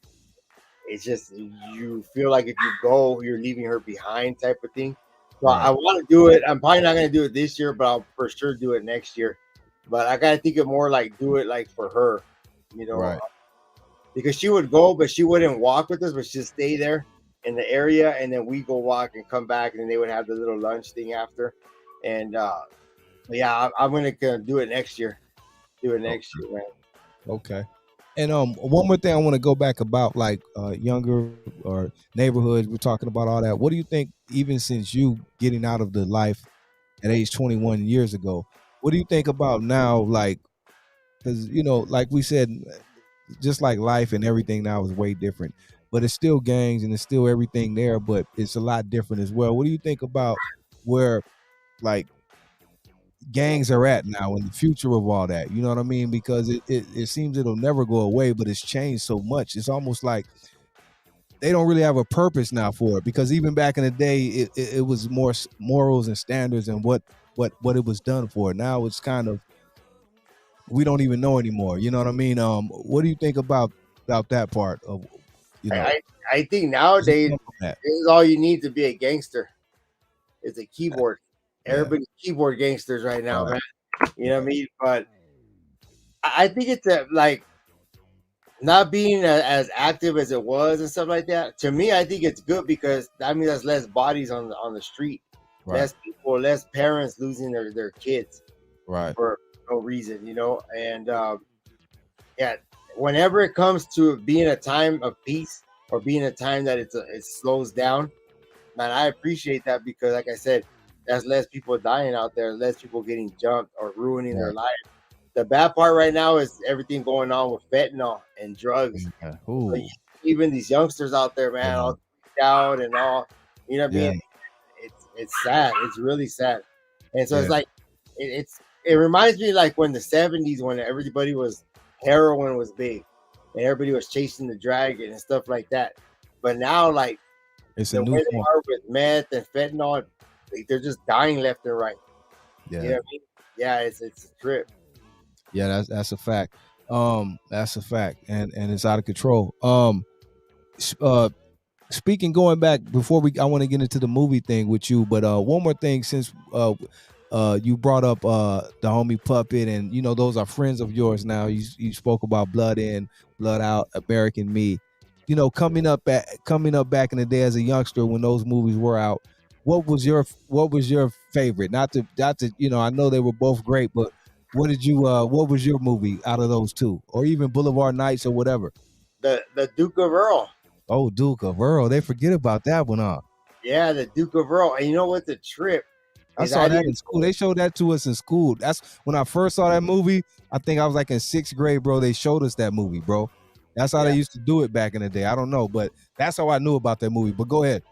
it's just, you feel like if you go, you're leaving her behind, type of thing. So Right. I want to do it. I'm probably not going to do it this year, but I'll for sure do it next year. But I got to think of more like do it like for her, you know, Right. because she would go, but she wouldn't walk with us, but she'd stay there in the area, and then we go walk and come back, and then they would have the little lunch thing after. And yeah, I'm gonna do it next year. Do it next year, man. Okay. And one more thing I want to go back about, like, younger or neighborhoods. We're talking about all that. What do you think, even since you getting out of the life at age 21 years ago, what do you think about now? Like, because, you know, like we said, just like life and everything now is way different, but it's still gangs and it's still everything there, but it's a lot different as well. What do you think about where, like, gangs are at now and the future of all that? You know what I mean? Because it seems it'll never go away, but it's changed so much. It's almost like they don't really have a purpose now for it, because even back in the day, it was more morals and standards and what it was done for. Now it's kind of, we don't even know anymore. You know what I mean? What do you think about that part of, you know? I think nowadays this is all you need to be a gangster. It's a keyboard. Yeah. Everybody's keyboard gangsters right now, Right. man. You know what I mean? But I think it's like not being as active as it was and stuff like that. To me, I think it's good, because that means there's less bodies on the street, Right. less people, less parents losing their kids Right. for no reason, you know. And yeah, whenever it comes to being a time of peace, or being a time that it slows down, man, I appreciate that, because, like I said, there's less people dying out there, less people getting jumped or ruining their life. The bad part right now is everything going on with fentanyl and drugs. Yeah. So even these youngsters out there, man, all out and all, you know what I mean? It's sad. It's really sad. And so it's like, it reminds me like when the 70s, when everybody was, heroin was big and everybody was chasing the dragon and stuff like that. But now, like, it's the a new way form. they are with meth and fentanyl, like, they're just dying left and right. Yeah. You know what I mean? Yeah, it's a trip. Yeah, that's a fact. That's a fact, and it's out of control. speaking, going back before I want to get into the movie thing with you, but one more thing, since you brought up the homie Puppet, and you know those are friends of yours now. You spoke about Blood In, Blood Out, American Me. You know, coming up back in the day as a youngster when those movies were out, what was your favorite? Not to you know, I know they were both great, but what was your movie out of those two, or even Boulevard Nights or whatever? The Duke of Earl. Oh, Duke of Earl. They forget about that one, huh? Yeah, the Duke of Earl. And you know what? The trip I is saw that in school. They showed that to us in school. That's when I first saw that movie. I think I was like in 6th grade, bro. They showed us that movie, bro. That's how they used to do it back in the day. I don't know, but that's how I knew about that movie. But go ahead.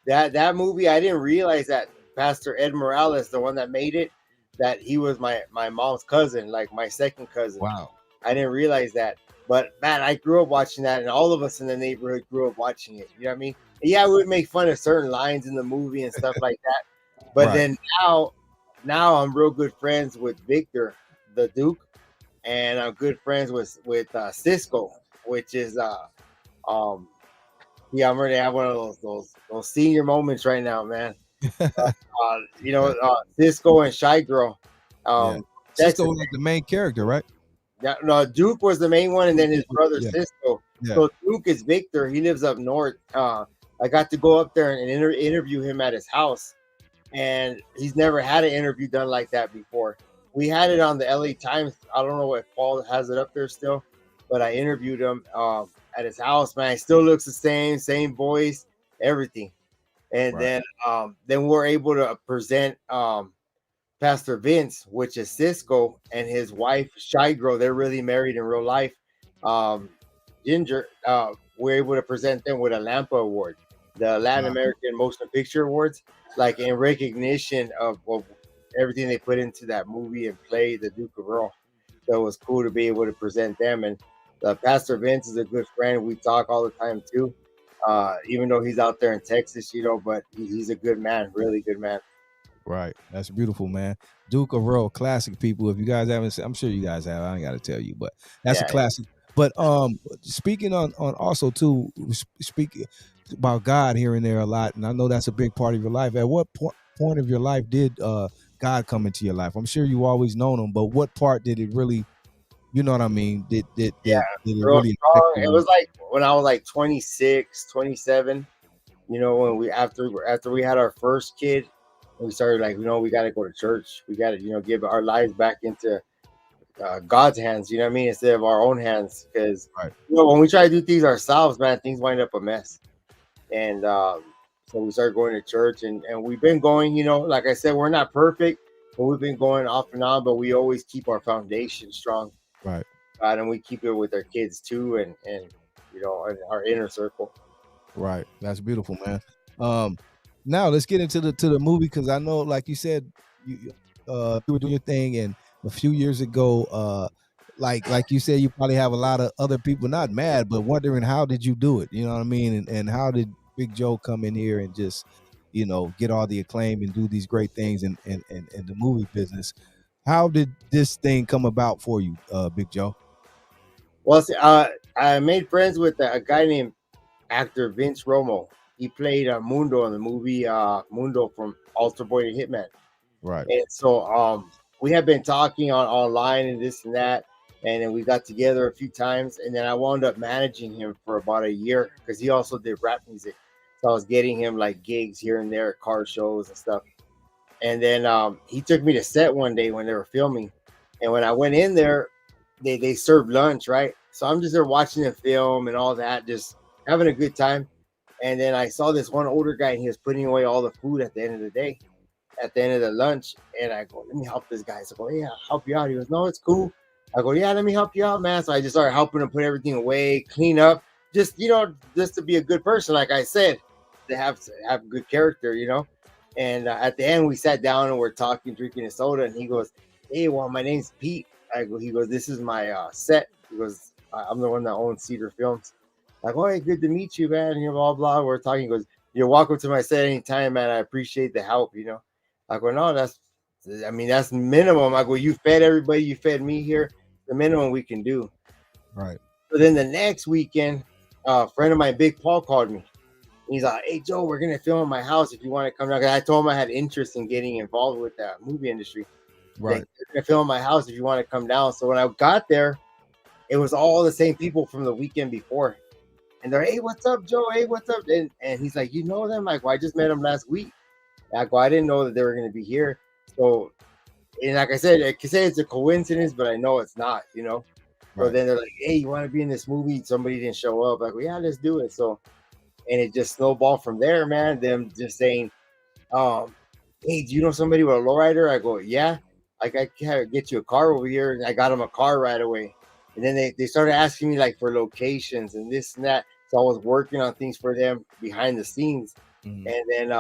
That movie, I didn't realize that Pastor Ed Morales, the one that made it, that he was my mom's cousin, like my second cousin. Wow. I didn't realize that. But man, I grew up watching that, and all of us in the neighborhood grew up watching it. You know what I mean? Yeah, we would make fun of certain lines in the movie and stuff like that. But Right. then now I'm real good friends with Victor, the Duke, and I'm good friends with Cisco, which is yeah, I'm ready to have one of those senior moments right now, man. You know, Cisco and Shy Girl. Yeah. Cisco was like the main character, right? Yeah, no, Duke was the main one, and then his brother Cisco. Yeah. So Duke is Victor. He lives up north. I got to go up there and interview him at his house, and he's never had an interview done like that before. We had it on the LA Times. I don't know if Paul has it up there still, but I interviewed him at his house. Man, he still looks the same voice, everything. And then we're able to present Pastor Vince, which is Cisco, and his wife Shy Girl. They're really married in real life. Ginger, we're able to present them with a Lampa Award, the Latin American Motion Picture Awards, like in recognition of everything they put into that movie and play, The Duke of Earl. So it was cool to be able to present them. And Pastor Vince is a good friend. We talk all the time too, even though he's out there in Texas, you know, but he's a good man, really good man. Right. That's beautiful, man. Duke of Earl, classic, people. If you guys haven't seen, I'm sure you guys have. I ain't got to tell you, but that's a classic. But speaking on also too, speaking about God here and there a lot, and I know that's a big part of your life. At what point of your life did God come into your life? I'm sure you always known him, but what part did it really, you know what I mean? Did it really strong. It was like when I was like 26, 27, you know, when we after we had our first kid, we started like, you know, we got to go to church. We got to, you know, give our lives back into God's hands, you know what I mean, instead of our own hands. Because you know, when we try to do things ourselves, man, things wind up a mess. And so we started going to church, and we've been going, you know, like I said, we're not perfect, but we've been going off and on, but we always keep our foundation strong. Right. And we keep it with our kids too, and you know, our inner circle. Right. That's beautiful, man. Now let's get into the movie, because I know, like you said, you were doing your thing, and a few years ago, like you said, you probably have a lot of other people not mad, but wondering how did you do it? You know what I mean? And how did Big Joe come in here and just, you know, get all the acclaim and do these great things in the movie business? How did this thing come about for you, Big Joe? Well, I made friends with a guy named actor Vince Romo. He played Mundo in the movie Mundo from Alter Boy to Hitman. Right. And so we have been talking online and this and that, and then we got together a few times, and then I wound up managing him for about a year because he also did rap music. So I was getting him like gigs here and there, car shows and stuff. And then he took me to set one day when they were filming, and when I went in there, they served lunch, right? So I'm just there watching the film and all that, just having a good time. And then I saw this one older guy, and he was putting away all the food at the end of the day, at the end of the lunch. And I go, let me help this guy. So I go, yeah, I'll help you out. He goes, no, it's cool. I go, yeah, let me help you out, man. So I just started helping him put everything away, clean up, just, you know, just to be a good person. Like I said, to have good character, you know. And at the end, we sat down and we're talking, drinking a soda. And he goes, hey, well, my name's Pete. He goes, this is my set. He goes, I'm the one that owns Cedar Films. Like, oh, hey, good to meet you, man. And blah, blah. We're talking. He goes, you're welcome to my set anytime, man. I appreciate the help, you know. I go, no, that's minimum. I go, you fed everybody. You fed me here. The minimum we can do. Right. So then the next weekend, a friend of mine, Big Paul, called me. He's like, hey Joe, we're gonna film at my house if you want to come down. 'Cause I told him I had interest in getting involved with the movie industry. Right. They're gonna film at my house if you want to come down. So when I got there, it was all the same people from the weekend before. And they're, hey, what's up, Joe? Hey, what's up? And he's like, you know them? Like, well, I just met them last week. Like, well, I didn't know that they were gonna be here. So, and like I said, I can say it's a coincidence, but I know it's not, you know. So Right. then they're like, hey, you want to be in this movie? Somebody didn't show up. Like, well, yeah, let's do it. So, and it just snowballed from there, man. Them just saying, hey, do you know somebody with a lowrider? I go, yeah. Like, I can get you a car over here. And I got them a car right away. And then they started asking me like for locations and this and that. So I was working on things for them behind the scenes. Mhm. And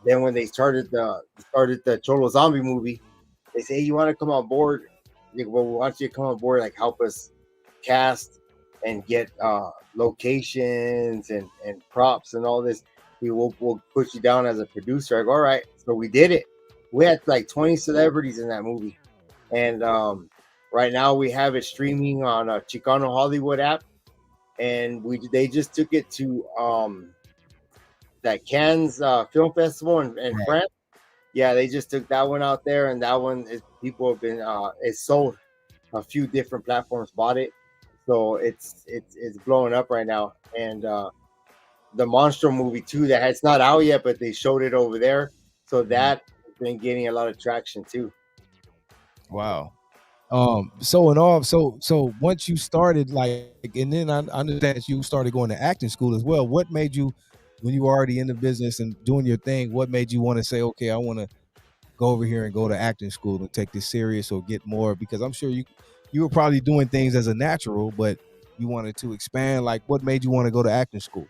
then when they started the Cholo Zombie movie, they say, hey, you want to come on board? Like, well, we want you to come on board, like help us cast and get locations and props and all this. We'll put you down as a producer. I go, all right. So we did it. We had like 20 celebrities in that movie. And right now we have it streaming on a Chicano Hollywood app. And they just took it to that Cannes Film Festival in Right. France. Yeah, they just took that one out there, and that one is people have been it's sold. A few different platforms bought it, so it's blowing up right now. And the Monstro movie too, that it's not out yet, but they showed it over there, so that has been getting a lot of traction too. Wow. So once you started, like, and then I understand that you started going to acting school as well. What made you, when you were already in the business and doing your thing, what made you want to say, okay, I want to go over here and go to acting school and take this serious or get more? Because I'm sure you were probably doing things as a natural, but you wanted to expand. Like, what made you want to go to acting school?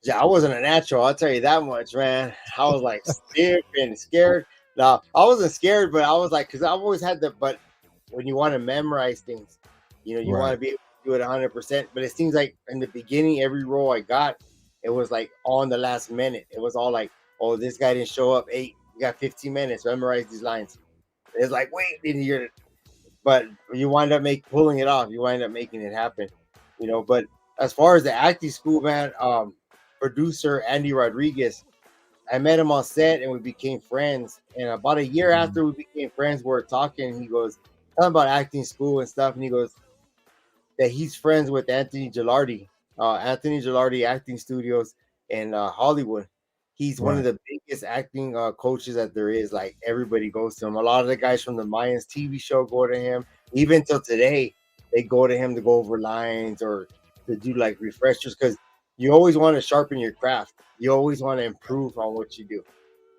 Yeah, I wasn't a natural, I'll tell you that much, man. I was like stiff and scared. No, I wasn't scared, but I was like, because I've always had but when you want to memorize things, you know, you want to Right. be able to do it 100%. But it seems like in the beginning, every role I got, it was like on the last minute. It was all like, oh, this guy didn't show up. Hey, you got 15 minutes, memorize these lines. It's like, wait, didn't hear it. But you wind up pulling it off. You wind up making it happen, you know. But as far as the acting school, man, producer Andy Rodriguez, I met him on set and we became friends. And about a year after we became friends, we were talking. He goes, talking about acting school and stuff. And he goes that he's friends with Anthony Gilardi Acting Studios in Hollywood. He's one of Right. the biggest acting coaches that there is. Like everybody goes to him. A lot of the guys from the Mayans TV show go to him. Even till today, they go to him to go over lines or to do like refreshers because you always want to sharpen your craft. You always want to improve on what you do.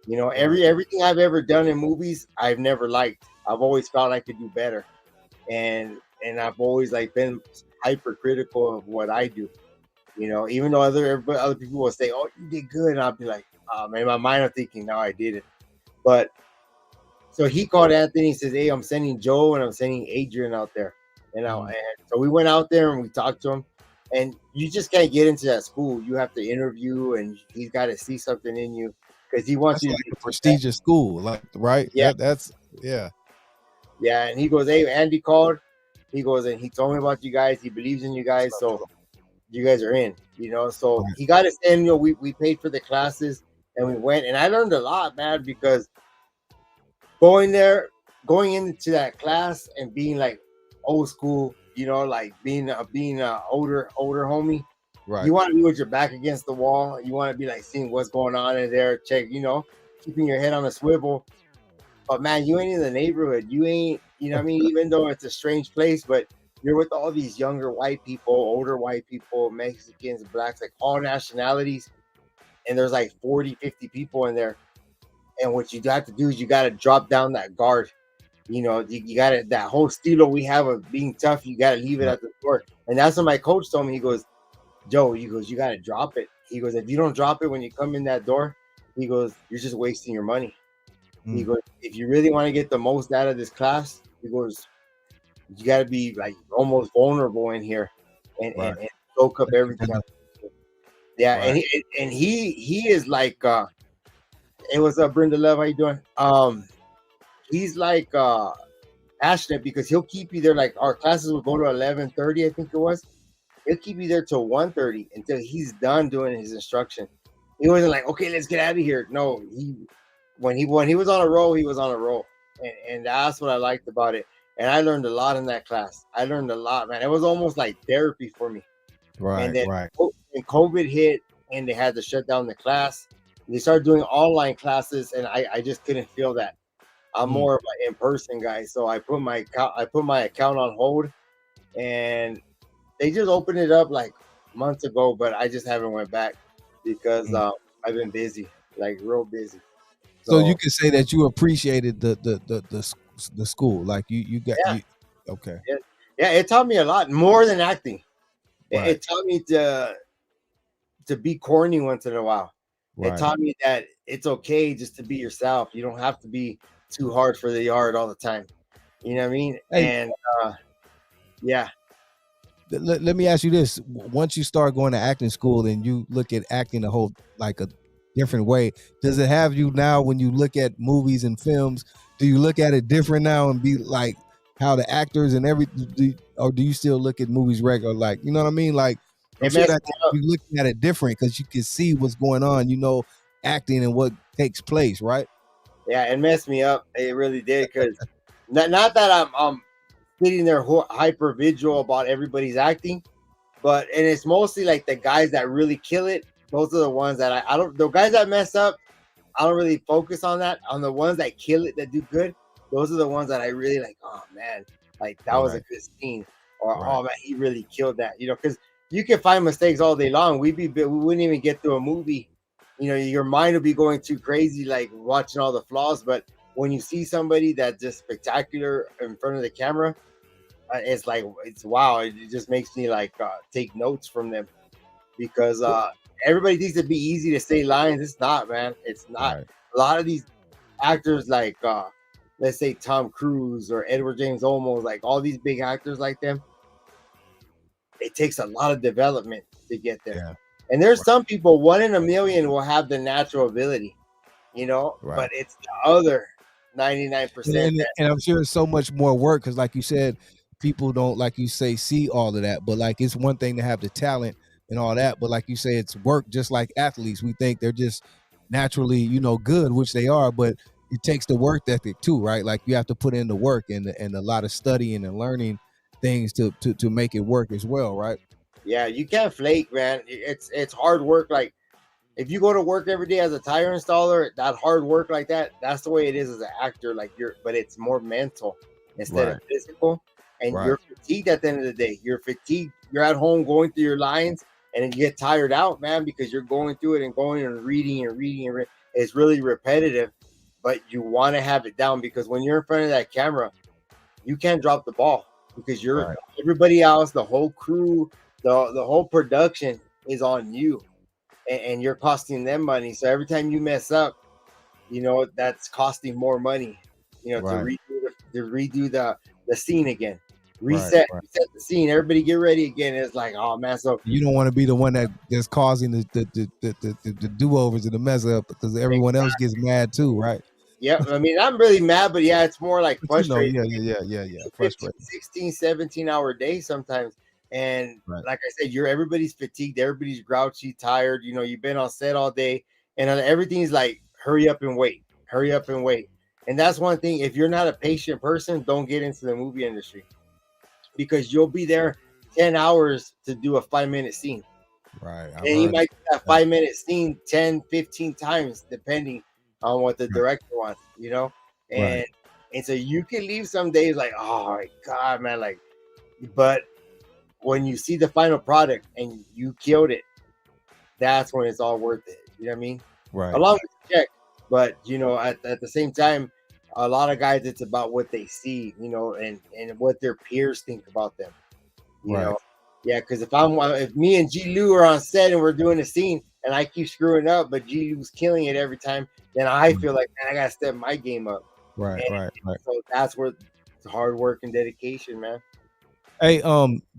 You know, Right. everything I've ever done in movies, I've never liked. I've always felt I could do better, and I've always like been hypercritical of what I do. You know, even though other people will say, "Oh, you did good," and I'll be like, in my mind, I'm thinking, "No, I did it." But so he called Anthony. He says, "Hey, I'm sending Joe and I'm sending Adrian out there." And so we went out there and we talked to him. And you just can't get into that school. You have to interview, and he's got to see something in you because he wants That's you to like get a prestigious school, like, right? yeah, That's yeah. yeah. And he goes, "Hey, Andy called." He goes and he told me about you guys. He believes in you guys, so you guys are in. You know, so Right. he got us in. You know, we paid for the classes and we went, and I learned a lot, man, because going there, going into that class and being like old school, you know, like being a older homie. Right. You want to be with your back against the wall. You want to be like seeing what's going on in there, check, you know, keeping your head on a swivel. But man, you ain't in the neighborhood. You ain't, you know what I mean? Even though it's a strange place, but you're with all these younger white people, older white people, Mexicans, blacks, like all nationalities. And there's like 40, 50 people in there. And what you have to do is you got to drop down that guard. You know, you got to, that whole stilo we have of being tough, you got to leave it Right. at the door. And that's what my coach told me. He goes, Joe, he goes, you got to drop it. He goes, if you don't drop it when you come in that door, he goes, you're just wasting your money. He goes, if you really want to get the most out of this class, he goes, you got to be like almost vulnerable in here Right. and soak up everything. Yeah, Right. and he is like it was Brenda Love, how you doing? He's like passionate because he'll keep you there. Like our classes would go to 11:30, I think it was. he'll keep you there till 1:30 until he's done doing his instruction. He wasn't like, okay, let's get out of here. No, when he was on a roll, he was on a roll, and that's what I liked about it. And I learned a lot in that class. I learned a lot, man. It was almost like therapy for me. And then when COVID hit and they had to shut down the class, they started doing online classes, and I just couldn't feel that. I'm more of an in-person guy, so I put my account on hold, and they just opened it up like months ago, but I just haven't went back because I've been busy, like real busy. So you can say that you appreciated the school, like you got. Yeah. Okay. Yeah, it taught me a lot more than acting. Right. It taught me to be corny once in a while. Right. It taught me that it's okay just to be yourself. You don't have to be too hard for the yard all the time. You know what I mean? Hey. And yeah. Let me ask you this: once you start going to acting school and you look at acting a whole like a different way, does it have you now when you look at movies and films? Do you look at it different now and be like how the actors and everything, or do you still look at movies regular? Like, you know what I mean? Like, I'm sure that you looking at it different because you can see what's going on. You know, acting and what takes place, right? Yeah, it messed me up. It really did, because not that I'm sitting there hyper visual about everybody's acting, and it's mostly like the guys that really kill it. Those are the ones that I don't. The guys that mess up, I don't really focus on that. On the ones that kill it, that do good, those are the ones that I really like. Oh man, like that was a good scene, or oh man, he really killed that. You know, because you can find mistakes all day long. We wouldn't even get through a movie. You know, your mind will be going too crazy, like watching all the flaws. But when you see somebody that's just spectacular in front of the camera, it's like, it's wow. It just makes me like take notes from them, because everybody thinks it'd be easy to say lines. It's not, man. It's not. Right. A lot of these actors, like let's say Tom Cruise or Edward James Olmos, like all these big actors like them, it takes a lot of development to get there. Yeah. And there's some people, 1 in a million will have the natural ability, you know, but it's the other 99%. And I'm sure it's so much more work because, like you said, people don't, like you say, see all of that. But like, it's one thing to have the talent and all that, but like you say, it's work. Just like athletes, we think they're just naturally, you know, good, which they are, but it takes the work ethic too, right? Like you have to put in the work and a lot of studying and learning things to make it work as well, right? Yeah, you can't flake, man. It's hard work. Like if you go to work every day as a tire installer, that hard work like that, that's the way it is as an actor. Like but it's more mental instead of physical. And you're fatigued at the end of the day. You're fatigued. You're at home going through your lines, and then you get tired out, man, because you're going through it and going and reading and reading. It's really repetitive, but you want to have it down, because when you're in front of that camera, you can't drop the ball, because you're everybody else, the whole crew, the whole production is on you, and you're costing them money. So every time you mess up, you know, that's costing more money, you know, to redo the scene again. Reset the scene. Everybody get ready again. It's like, oh man, so you don't want to be the one that's causing the do-overs and the mess up, because everyone else gets mad too, right? Yeah, I mean, I'm really mad, but yeah, it's more like frustrating. Yeah. Frustrating. 16, 17-hour days sometimes. And like I said, everybody's fatigued, everybody's grouchy, tired. You know, you've been on set all day, and everything's like, hurry up and wait. And that's one thing. If you're not a patient person, don't get into the movie industry, because you'll be there 10 hours to do a 5-minute scene. Right. And you might do that 5-minute scene 10, 15 times, depending on what the director wants, you know? And so you can leave some days like, oh my God, man, like, but when you see the final product and you killed it, that's when it's all worth it. You know what I mean? Right. Along with the check. But, you know, at the same time, a lot of guys, it's about what they see, you know, and what their peers think about them, you know? Yeah, because if me and G-Lew are on set and we're doing a scene and I keep screwing up, but G-Lew's killing it every time, then I feel like, man, I got to step my game up. Right. So that's where it's hard work and dedication, man. Hey,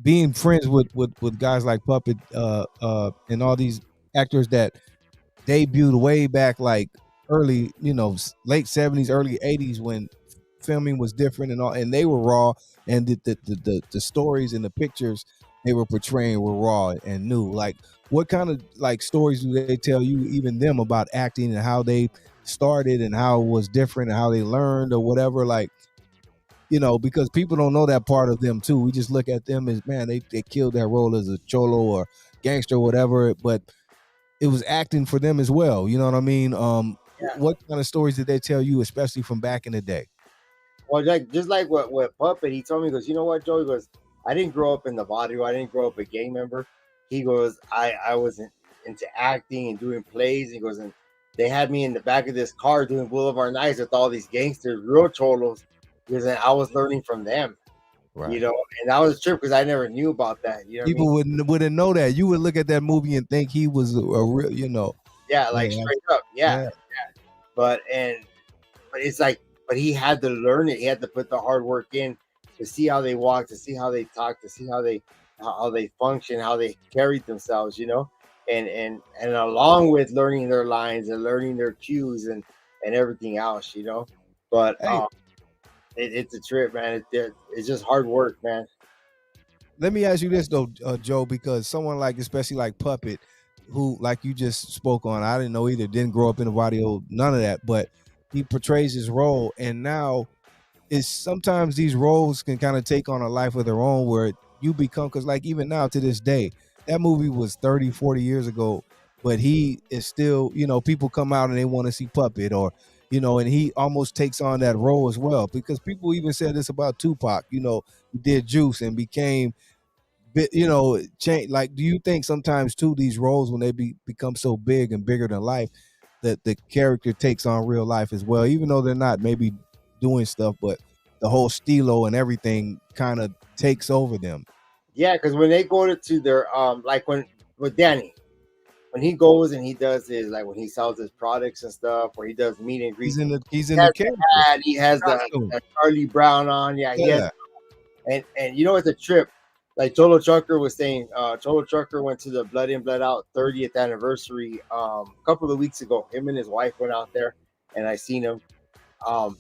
being friends with guys like Puppet, and all these actors that debuted way back, like early, you know, late 70s, early 80s, when filming was different and all, and they were raw, and the stories and the pictures they were portraying were raw and new. Like, what kind of like stories do they tell you, even them, about acting and how they started and how it was different and how they learned or whatever? Like, because people don't know that part of them too. We just look at them as, man, they killed that role as a cholo or gangster or whatever, but it was acting for them as well. You know what I mean? Yeah. What kind of stories did they tell you, especially from back in the day? Well, like just like what Puppet, he told me, he goes, you know what, Joe? He goes, I didn't grow up in the barrio. I didn't grow up a gang member. He goes, I was into acting and doing plays. He goes, and they had me in the back of this car doing Boulevard Nights with all these gangsters, real cholos. Because I was learning from them, Right. and that was a trip because I never knew about that. You know what I People mean? wouldn't know that. You would look at that movie and think he was a real, Yeah, like man. straight up, yeah. Yeah. But it's like, but he had to learn it. He had to put the hard work in to see how they walk, to see how they talk, to see how they function, how they carried themselves, and along with learning their lines and learning their cues and everything else, But Hey, it's a trip, man. It's just hard work, man. let me ask you this though, Joe, because someone like, especially like Puppet, who like you just spoke on, I didn't know either, didn't grow up in the barrio, none of that, but he portrays his role, and now is sometimes these roles can kind of take on a life of their own where you become, because like even now to this day, that movie was 30, 40 years ago, but he is still, people come out and they want to see Puppet, or and he almost takes on that role as well, because people even said this about Tupac, he did Juice and became change. Like, do you think sometimes too these roles, when they become so big and bigger than life, that the character takes on real life as well, even though they're not maybe doing stuff, but the whole stilo and everything kind of takes over them? Yeah, because when they go to their like when with Danny, when he goes and he does his, like when he sells his products and stuff, or he does meet and He's greets, in the he's he in the has the character hat, he has costume. the Charlie Brown on, yeah, he has, Yeah, and it's a trip. Like Cholo Trucker was saying, Cholo Trucker went to the Blood In Blood Out 30th anniversary a couple of weeks ago. Him and his wife went out there, and I seen him. Um,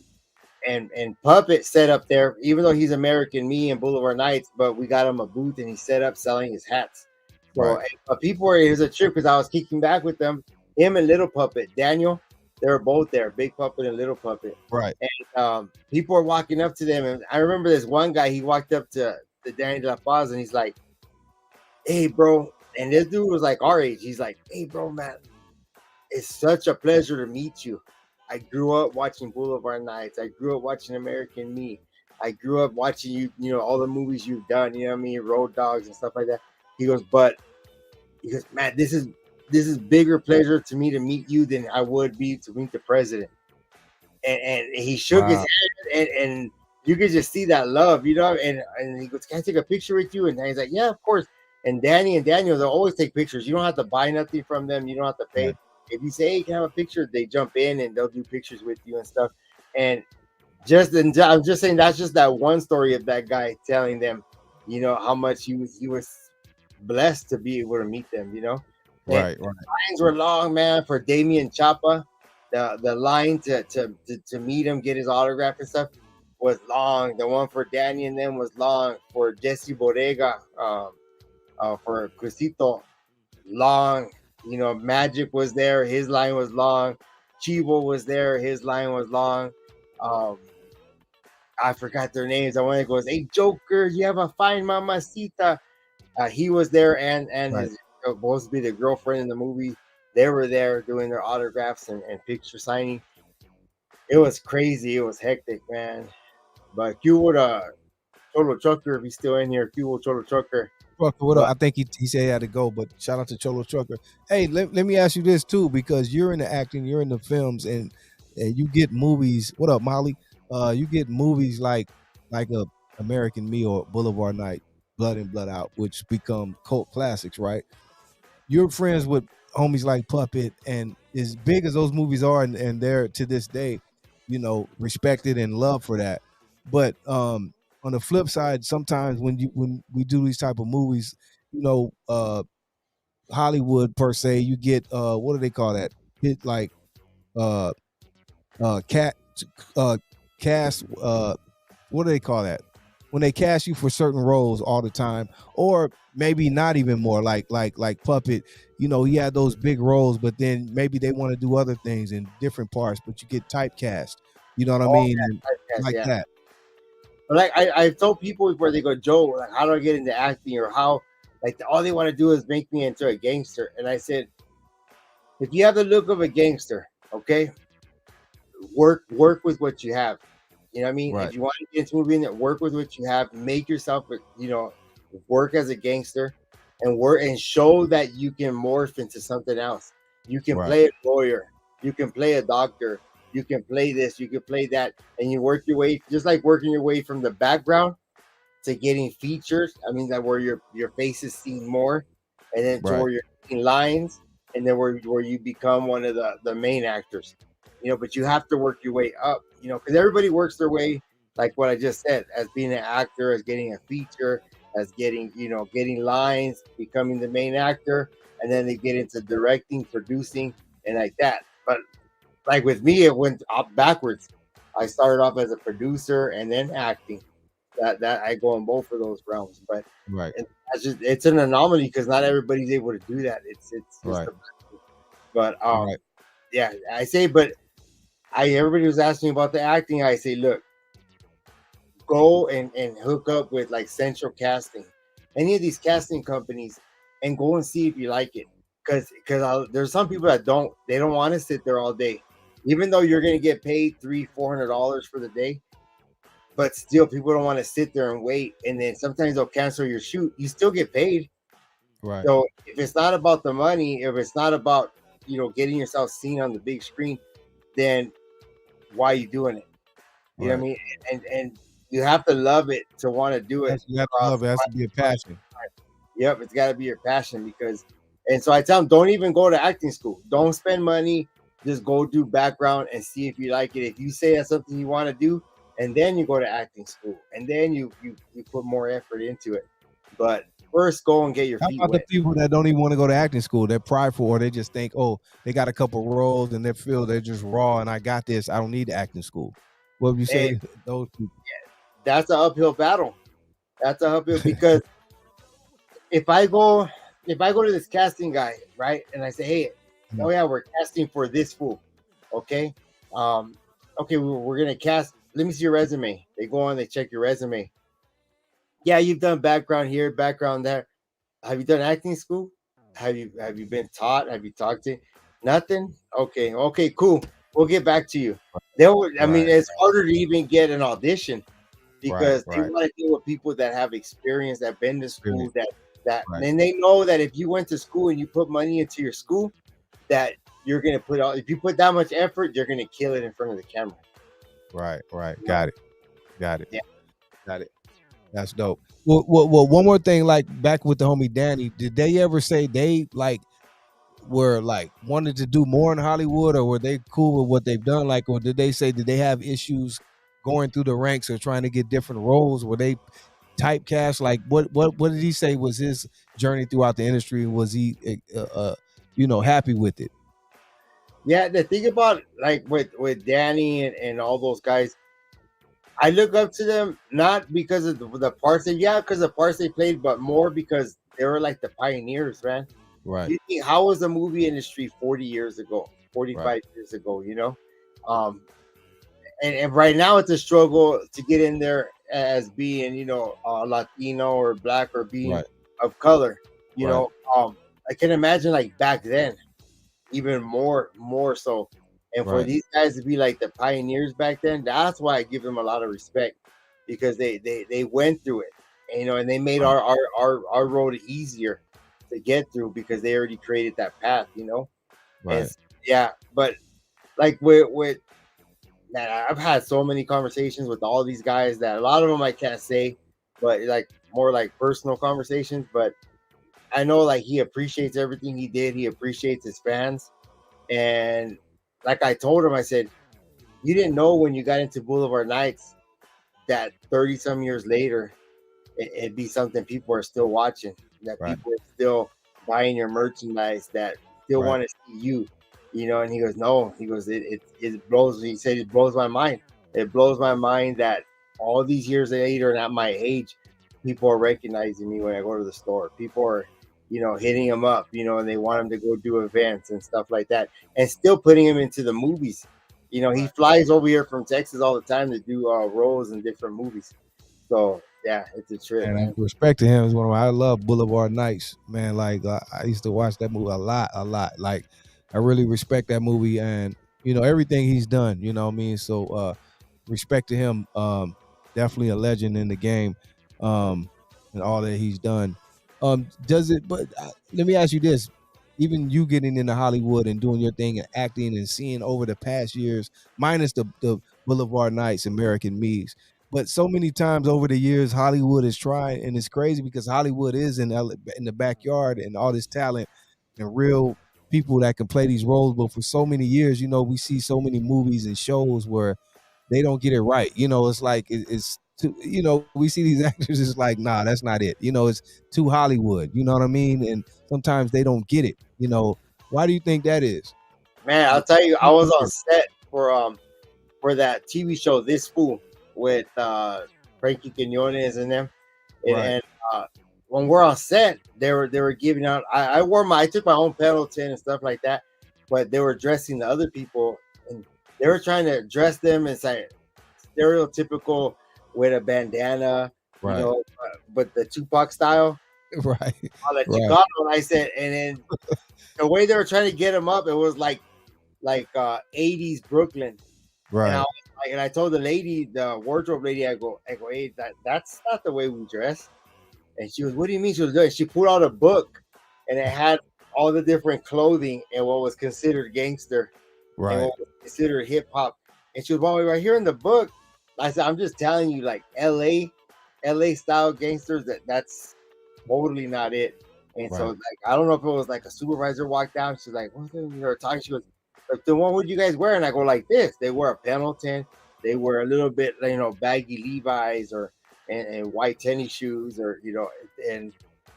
and Puppet set up there, even though he's American Me and Boulevard Nights, but we got him a booth and he set up selling his hats. So right, people were, it was a trip because I was kicking back with them. Him and Little Puppet, Daniel, they were both there, Big Puppet and Little Puppet. right. And people were walking up to them. And I remember this one guy, he walked up to Danny De La Paz and he's like, hey, bro. And this dude was like our age. He's like, hey, bro, man, it's such a pleasure to meet you. I grew up watching Boulevard Nights. I grew up watching American Me. I grew up watching all the movies you've done, you know what I mean, Road Dogs and stuff like that. He goes, but he goes, man, this is bigger pleasure to me to meet you than I would be to meet the president. And he shook his Wow. hand, and you could just see that love, and he goes, can I take a picture with you? And he's like, yeah, of course. And Danny and Daniel, they'll always take pictures. You don't have to buy nothing from them. You don't have to pay. Right. If you say, hey, can I have a picture, they jump in and they'll do pictures with you and stuff. And I'm just saying, that's just that one story of that guy telling them, how much he was blessed to be able to meet them, And Right, right. lines were long, man, for Damien Chapa. The line to meet him, get his autograph and stuff was long. The one for Danny and them was long. For Jesse Borrega, for Crisito, long. Magic was there, his line was long. Chivo was there, his line was long. Um, I forgot their names. I want to go, hey Joker, you have a fine mamacita. He was there, and Right. his supposed to be the girlfriend in the movie. They were there doing their autographs and picture signing. It was crazy. It was hectic, man. But Q would Cholo Trucker, if he's still in here, Q would Cholo Trucker. Trucker, what up? But I think he said he had to go, but shout out to Cholo Trucker. Hey, let me ask you this too, because you're in the acting, you're in the films, and you get movies. What up, Molly? You get movies like a American Me or Boulevard Night, Blood In Blood Out, which become cult classics, right? You're friends with homies like Puppet, and as big as those movies are, and they're to this day, respected and loved for that. But on the flip side, sometimes when we do these type of movies, Hollywood per se, you get what do they call that? Hit like uh cat cast what do they call that? When they cast you for certain roles all the time, or maybe not even more like Puppet. You know, he had those big roles, but then maybe they want to do other things in different parts, but you get typecast. You know what I Oh mean? And yes, like yeah. that. But like I've told people before, they go, Joe, like, how do I get into acting, or how, like, all they want to do is make me into a gangster. And I said, if you have the look of a gangster, okay, work with what you have. You know what I mean? Right. If you want to get into a movie, that work with what you have, make yourself, you know, work as a gangster, and work and show that you can morph into something else. You can Right. play a lawyer, you can play a doctor, you can play this, you can play that, and you work your way, just like working your way from the background to getting features. I mean, that where your face is seen more, and then to Right. where you're getting lines, and then where you become one of the main actors. You know, but you have to work your way up. You know, because everybody works their way, like what I just said, as being an actor, as getting a feature, as getting, you know, getting lines, becoming the main actor, and then they get into directing, producing, and like that. But like with me, it went up backwards. I started off as a producer and then acting. That I go in both of those realms, but Right. that's just, it's an anomaly because not everybody's able to do that. It's just Right. but Right. yeah, I say, but everybody was asking me about the acting. I say, look, go and hook up with like Central Casting, any of these casting companies, and go and see if you like it. Because there's some people that don't want to sit there all day, even though you're gonna get paid $300-400 for the day. But still, people don't want to sit there and wait, and then sometimes they'll cancel your shoot. You still get paid. Right. So if it's not about the money, if it's not about, you know, getting yourself seen on the big screen, then why are you doing it? You know what I Right. mean? And you have to love it to want to do it. You have to love it. It has to be a passion. Yep, it's got to be your passion because. And so I tell them, don't even go to acting school. Don't spend money. Just go do background and see if you like it. If you say that's something you want to do, and then you go to acting school, and then you put more effort into it. But first, go and get your How feet about the wet. people that don't even want to go to acting school? They're prideful, or they just think, oh, they got a couple roles and they feel they're just raw and I got this. I don't need acting school. What would you say Hey, to those people? that's an uphill battle. That's an uphill because if I go to this casting guy, right, and I say, hey, oh yeah, we're casting for this fool, okay, okay, we're gonna cast. Let me see your resume. They go on, they check your resume. Yeah, you've done background here, background there. Have you done acting school? Have you been taught? Have you talked to? Nothing. Okay, okay, cool. We'll get back to you. I mean, Right. it's harder to even get an audition Right. because they Right. want to deal with people that have experience, that been to Really. school, that Right. and they know that if you went to school and you put money into your school, that you're gonna put out. If you put that much effort, you're gonna kill it in front of the camera. Right. Right. Got it. Got it. Yeah. Got it. That's dope. Well, one more thing, like back with the homie Danny, did they ever say they like were like wanted to do more in Hollywood, or were they cool with what they've done? Like, or did they say did they have issues going through the ranks or trying to get different roles? Were they typecast? Like, what did he say was his journey throughout the industry? Was he, happy with it? Yeah, the thing about like with Danny and all those guys, I look up to them not because of the parts because the parts they played, but more because they were like the pioneers, man. Right. You think, how was the movie industry 40 years ago, 45 Right. years ago, you know? And right now it's a struggle to get in there as being, Latino or black or being Right. of color, you Right. know. I can imagine like back then, even more so. And for Right. these guys to be like the pioneers back then, that's why I give them a lot of respect because they went through it, and they made Right. our road easier to get through because they already created that path, And Right. yeah, but like with man, I've had so many conversations with all these guys that a lot of them I can't say, but like more like personal conversations. But I know like he appreciates everything he did. He appreciates his fans. And like I told him, I said, you didn't know when you got into Boulevard Nights that 30 some years later, it'd be something people are still watching, that Right. people are still buying your merchandise, that still Right. want to see you, and he goes, no, he goes, it blows, he said, it blows my mind. It blows my mind that all these years later and at my age, people are recognizing me when I go to the store. People are, hitting him up, and they want him to go do events and stuff like that, and still putting him into the movies. He flies over here from Texas all the time to do roles in different movies. So yeah, it's a trip, And man. respect to him is one of I love Boulevard Nights, man. Like I used to watch that movie a lot. Like I really respect that movie and everything he's done. You know what I mean? So respect to him. Definitely a legend in the game, and all that he's done. Does it? But let me ask you this: even you getting into Hollywood and doing your thing and acting and seeing over the past years, minus the Boulevard Nights, American Me's. But so many times over the years, Hollywood has tried, and it's crazy because Hollywood is in the backyard and all this talent and real people that can play these roles. But for so many years, we see so many movies and shows where they don't get it right. It's like it's too. We see these actors. It's like, nah, that's not it. It's too Hollywood. You know what I mean? And sometimes they don't get it. Why do you think that is? Man, I'll tell you, I was on set for that TV show, This Fool, with Frankie Quinones and them. And when we're on set, they were giving out. I took my own Pendleton and stuff like that, but they were dressing the other people, and they were trying to dress them as like stereotypical with a bandana, but the Tupac style, Right. all that Chicano. And I said, and then the way they were trying to get him up, it was like 80s Brooklyn. Right. And I told the lady, the wardrobe lady, I go, hey, that's not the way we dress. And she was, what do you mean? She pulled out a book, and it had all the different clothing and what was considered gangster, right, and what was considered hip hop. And she was, well, right here in the book. I said, I'm just telling you, like LA style gangsters, that's totally not it. And so, like, I don't know if it was like a supervisor walked down. She's like, what are you talking? She goes, then what would you guys wear? And I go like this. They wear a Pendleton. They wear a little bit, baggy Levi's and white tennis shoes,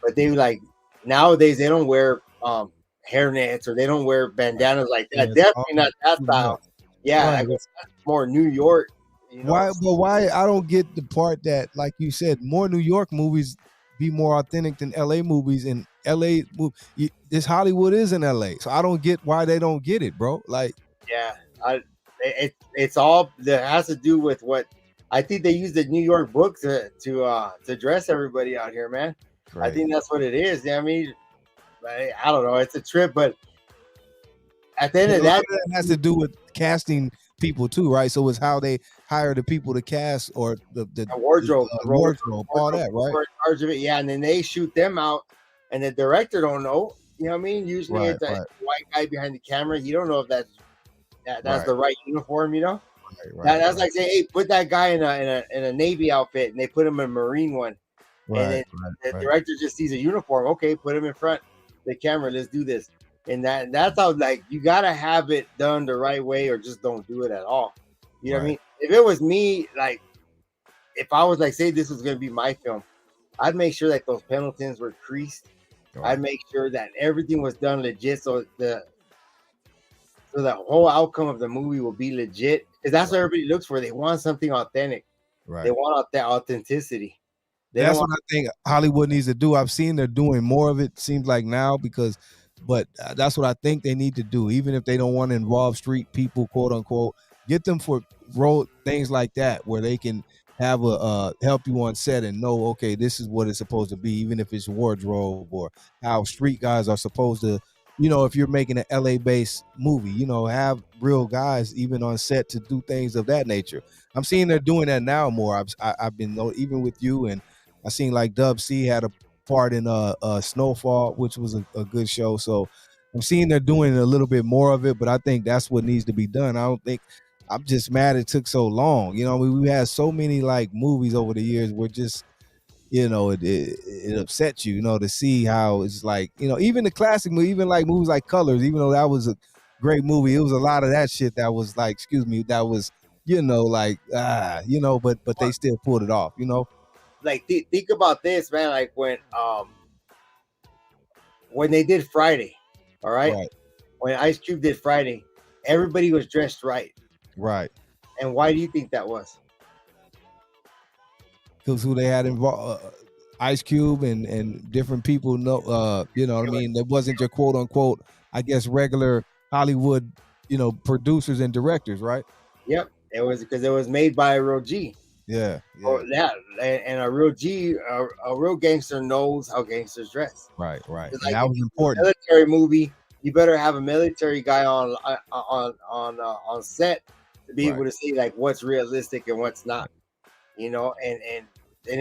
but they like nowadays they don't wear hairnets, or they don't wear bandanas like that. Yeah, definitely not that style. Yeah, right. That's more New York. Why? But why? I don't get the part that, like you said, more New York movies be more authentic than LA movies. And LA, this Hollywood is in LA, so I don't get why they don't get it, bro. Like, yeah, it's all that has to do with what I think they use the New York book to dress everybody out here, man. Right. I think that's what it is. I mean, I don't know. It's a trip, but at the end of that, it has to do with casting people too, right? So it's how they hire the people to cast, or the wardrobe, all that, right? Charge of it, yeah. And then they shoot them out, and the director don't know. You know what I mean? Usually it's a white guy behind the camera. You don't know if that's the right uniform. That's like saying, hey, put that guy in a Navy outfit, and they put him in a Marine one. And then the director just sees a uniform. Okay, put him in front of the camera. Let's do this. And that's how, like, you gotta have it done the right way, or just don't do it at all. You know what I mean? If it was me, like, if I was like, say this was gonna be my film, I'd make sure that those Pendletons were creased. I'd make sure that everything was done legit, so the whole outcome of the movie will be legit. Because that's what everybody looks for. They want something authentic. They want that authenticity. That's what I think Hollywood needs to do. I've seen they're doing more of it, seems like now, but that's what I think they need to do. Even if they don't want to involve street people, quote unquote, get them for role things like that, where they can have help you on set and know, okay, this is what it's supposed to be, even if it's wardrobe, or how street guys are supposed to, if you're making an LA based movie, have real guys even on set to do things of that nature. I'm seeing they're doing that now more. I've been, even with you, and I seen like Dub C had a part in Snowfall, which was a good show. So I'm seeing they're doing a little bit more of it, but I think that's what needs to be done. I'm just mad it took so long. We had so many like movies over the years where just, it upsets you, to see how it's like, even the classic movie, even like movies like Colors, even though that was a great movie, it was a lot of that shit that was like, that was, but they still pulled it off, Like, think about this, man. Like when they did Friday, all right? When Ice Cube did Friday, everybody was dressed right. Right. And why do you think that was? Because who they had involved? Ice Cube and different people know, you know what I mean? That wasn't your quote unquote, I guess, regular Hollywood, producers and directors, right? Yep, it was because it was made by a real G. Yeah, Or yeah. that, and a real G, a real gangster knows how gangsters dress. Right. It's And like that if was you do a important. military movie, you better have a military guy on set to be Right. able to see like what's realistic and what's not. And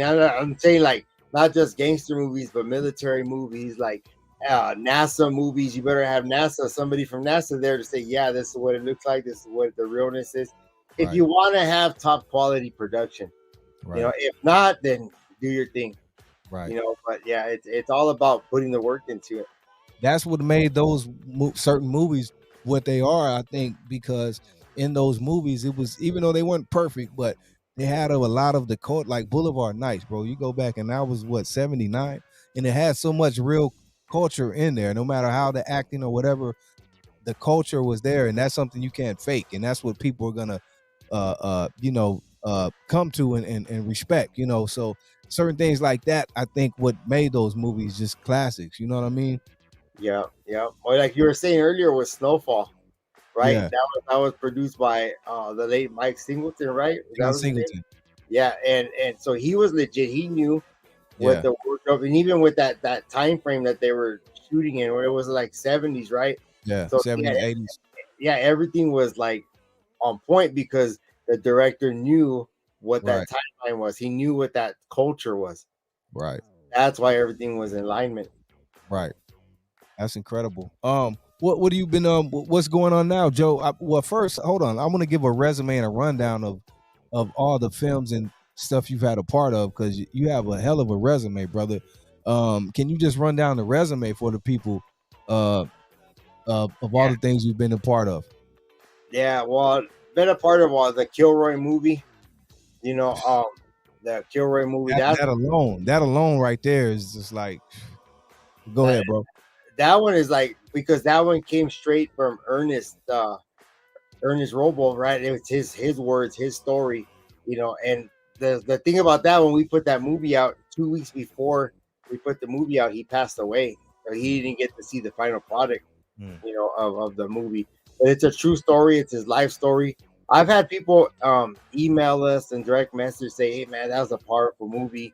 I'm saying like not just gangster movies, but military movies like NASA movies. You better have NASA, somebody from NASA there to say, yeah, this is what it looks like. This is what the realness is. If Right. you want to have top quality production, Right. if not, then do your thing. Right. But yeah, it's all about putting the work into it. That's what made those certain movies what they are, I think, because in those movies it was, even though they weren't perfect, but they had a lot of the code, like Boulevard Nights, bro. You go back and that was what, 79, and it had so much real culture in there. No matter how the acting or whatever, the culture was there, and that's something you can't fake, and that's what people are gonna come to and respect. So certain things like that, I think, what made those movies just classics. You know what I mean? Yeah, yeah. Or like you were saying earlier with Snowfall, right? Yeah. That was produced by the late Mike Singleton, right? That John was his name. Singleton. Yeah, and so he was legit. He knew what Yeah. the wardrobe, and even with that time frame that they were shooting in, where it was like 70s, right? Yeah. So 70s, 80s. yeah, everything was like on point because the director knew what that Right. timeline was. He knew what that culture was. Right. That's why everything was in alignment. Right. That's incredible. What have you been what's going on now, Joe? Well, first, hold on. I want to give a resume and a rundown of all the films and stuff you've had a part of, because you have a hell of a resume, brother. Can you just run down the resume for the people of all the things you've been a part of? Yeah, well, been a part of the Kilroy movie. The Kilroy movie. That alone right there is just like, go ahead, bro. That one is like, because that one came straight from Ernest Robo, right? It was his words, his story, And the thing about that, when we put that movie out 2 weeks before we put the movie out, he passed away, so he didn't get to see the final product, of the movie. But it's a true story. It's his life story. I've had people email us and direct message say, "Hey man, that was a powerful movie."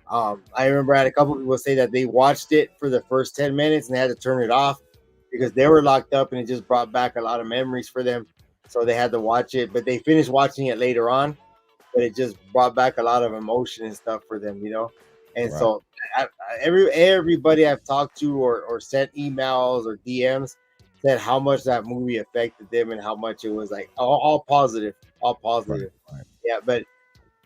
I remember I had a couple people say that they watched it for the first 10 minutes and they had to turn it off because they were locked up, and it just brought back a lot of memories for them. So they had to watch it, but they finished watching it later on. But it just brought back a lot of emotion and stuff for them. And Right. so everybody I've talked to or sent emails or DMs said how much that movie affected them and how much it was like all positive, all positive. Right. Yeah, but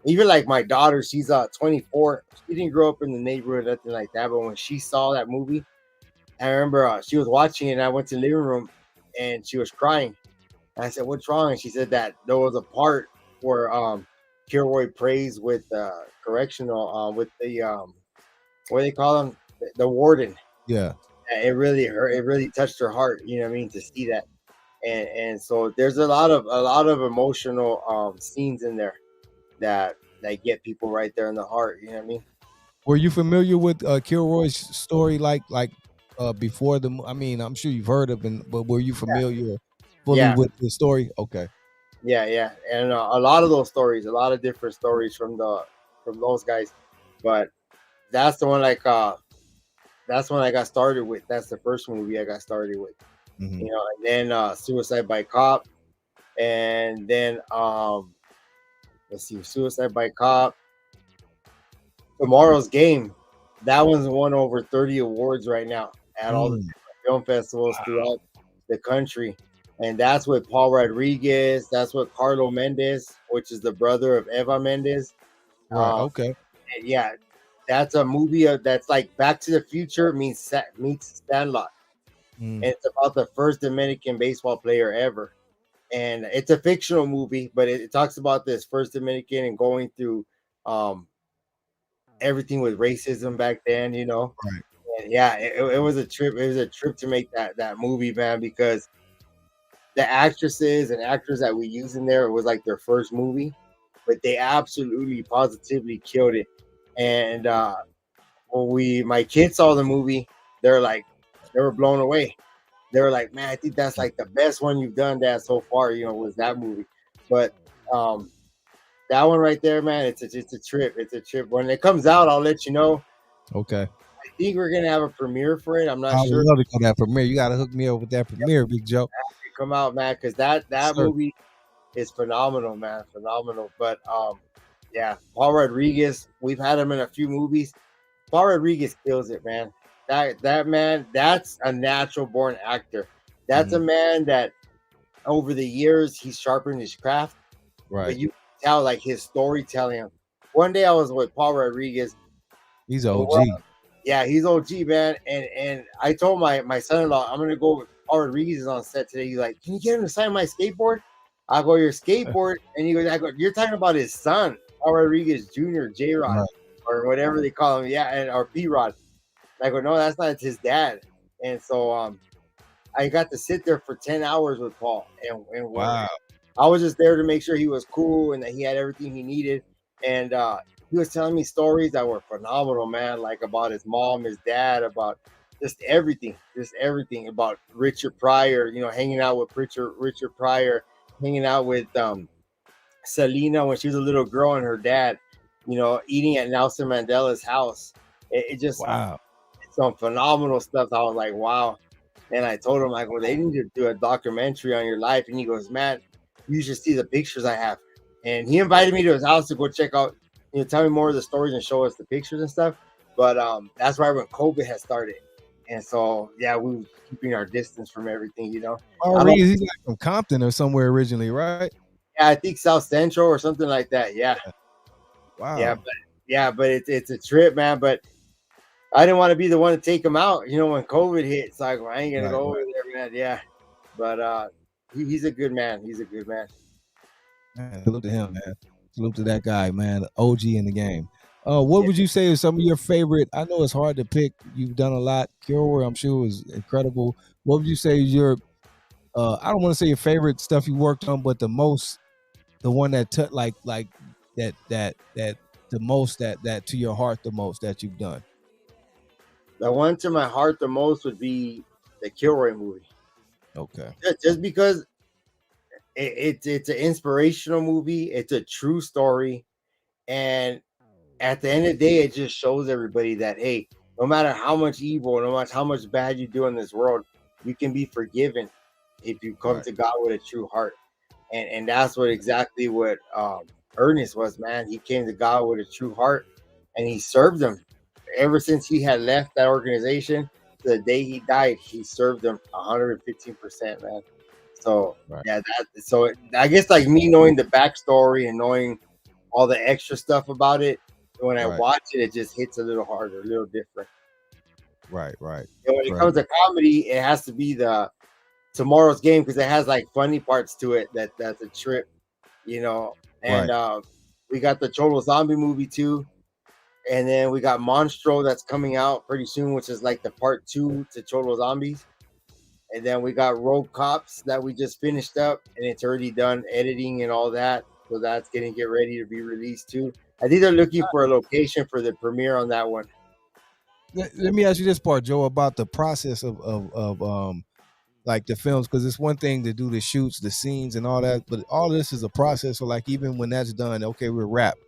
even like my daughter, she's 24. She didn't grow up in the neighborhood, nothing like that. But when she saw that movie, I remember she was watching it, and I went to the living room and she was crying. And I said, "What's wrong?" And she said that there was a part where Kilroy prays with correctional with the what do they call him, the warden. Yeah. And it really hurt. It really touched her heart. You know what I mean, to see that. And so there's a lot of emotional scenes in there that get people right there in the heart. You know what I mean? Were you familiar with Kilroy's story, like before the? I mean, I'm sure you've heard of it, but were you familiar fully Yeah. with the story? Okay. Yeah, and a lot of those stories, a lot of different stories from those guys, but that's the one that's when I got started with. That's the first movie I got started with. Mhm. And then Suicide by Cop, and then let's see, Suicide by Cop, Tomorrow's Game. That one's won over 30 awards right now at all the Mm. different film festivals throughout the country. And that's with Paul Rodriguez. That's with Carlo Mendez, which is the brother of Eva Mendes. Right. Um, Okay. yeah, that's a movie that's like Back to the Future meets Sandlot. Mm. And it's about the first Dominican baseball player ever. And it's a fictional movie, but it talks about this first Dominican and going through um, everything with racism back then. Right. And yeah, it was a trip. It was a trip to make that movie, man, because the actresses and actors that we used in there, it was like their first movie, but they absolutely positively killed it. And when my kids saw the movie, they were blown away. They were like, man, I think that's like the best one you've done, Dad, so far. Was that movie. But that one right there, man, it's a trip. It's a trip. When it comes out, I'll let you know. Okay. I think we're gonna have a premiere for it. I'm I not would sure. love to go to that premiere. You got to hook me up with that premiere, Big Joe. Come out, man, because that Sir. movie is phenomenal, man, phenomenal. But yeah, Paul Rodriguez, we've had him in a few movies. Paul Rodriguez kills it, man. That man, that's a natural born actor. That's a man that over the years he's sharpened his craft. Right. But you can tell like his storytelling. One day I was with Paul Rodriguez. He's OG. Yeah, he's OG, man. And I told my son-in-law, I'm gonna go with Paul Rodriguez on set today. He's like, can you get him to sign my skateboard? I go, your skateboard, and he goes, I go, you're talking about his son, Paul Rodriguez Jr., J-Rod, Right. or whatever they call him, yeah, or P-Rod. I go, no, that's not his dad. And so I got to sit there for 10 hours with Paul, and Wow. I was just there to make sure he was cool and that he had everything he needed. And he was telling me stories that were phenomenal, man, like about his mom, his dad, about just everything about Richard Pryor, hanging out with Richard Pryor, hanging out with Selena when she was a little girl and her dad, eating at Nelson Mandela's house. It just Wow. some phenomenal stuff. I was like, wow. And I told him, like, well, they need to do a documentary on your life. And he goes, man, you should see the pictures I have. And he invited me to his house to go check out, tell me more of the stories and show us the pictures and stuff. But that's right when COVID had started. And so, yeah, we were keeping our distance from everything, Oh, he's like from Compton or somewhere originally, right? Yeah, I think South Central or something like that. Yeah. Wow. But it's a trip, man. But I didn't want to be the one to take him out, when COVID hit. It's like, well, I ain't gonna go over there, man. Yeah. But he's a good man. He's a good man. Salute to him, man. Salute to that guy, man. OG in the game. What would you say is some of your favorite? I know it's hard to pick. You've done a lot. Kilroy, I'm sure, was incredible. What would you say is your I don't want to say your favorite stuff you worked on, but the one that like that the most that to your heart the most that you've done? The one to my heart the most would be the Kilroy movie. Okay. Just because it's an inspirational movie. It's a true story. And at the end of the day, it just shows everybody that, hey, no matter how much evil, no matter how much bad you do in this world, you can be forgiven if you come to God with a true heart. And that's exactly what Ernest was, man. He came to God with a true heart and he served them. Ever since he had left that organization, to the day he died, he served them 115%, man. So yeah, so I guess like me knowing the backstory and knowing all the extra stuff about it, when I watch it, it just hits a little harder, a little different. Right. And when it comes to comedy, it has to be the Tomorrow's Game because it has like funny parts to it. That's a trip, And we got the Cholo Zombie movie too. And then we got Monstro that's coming out pretty soon, which is like the part 2 to Cholo Zombies. And then we got Rogue Cops that we just finished up, and it's already done editing and all that. So that's going to get ready to be released too. I think they're looking for a location for the premiere on that one. Let me ask you this part, Joe, about the process of like the films, because it's one thing to do the shoots, the scenes, and all that, but all this is a process. So like even when that's done, okay, we're wrapped.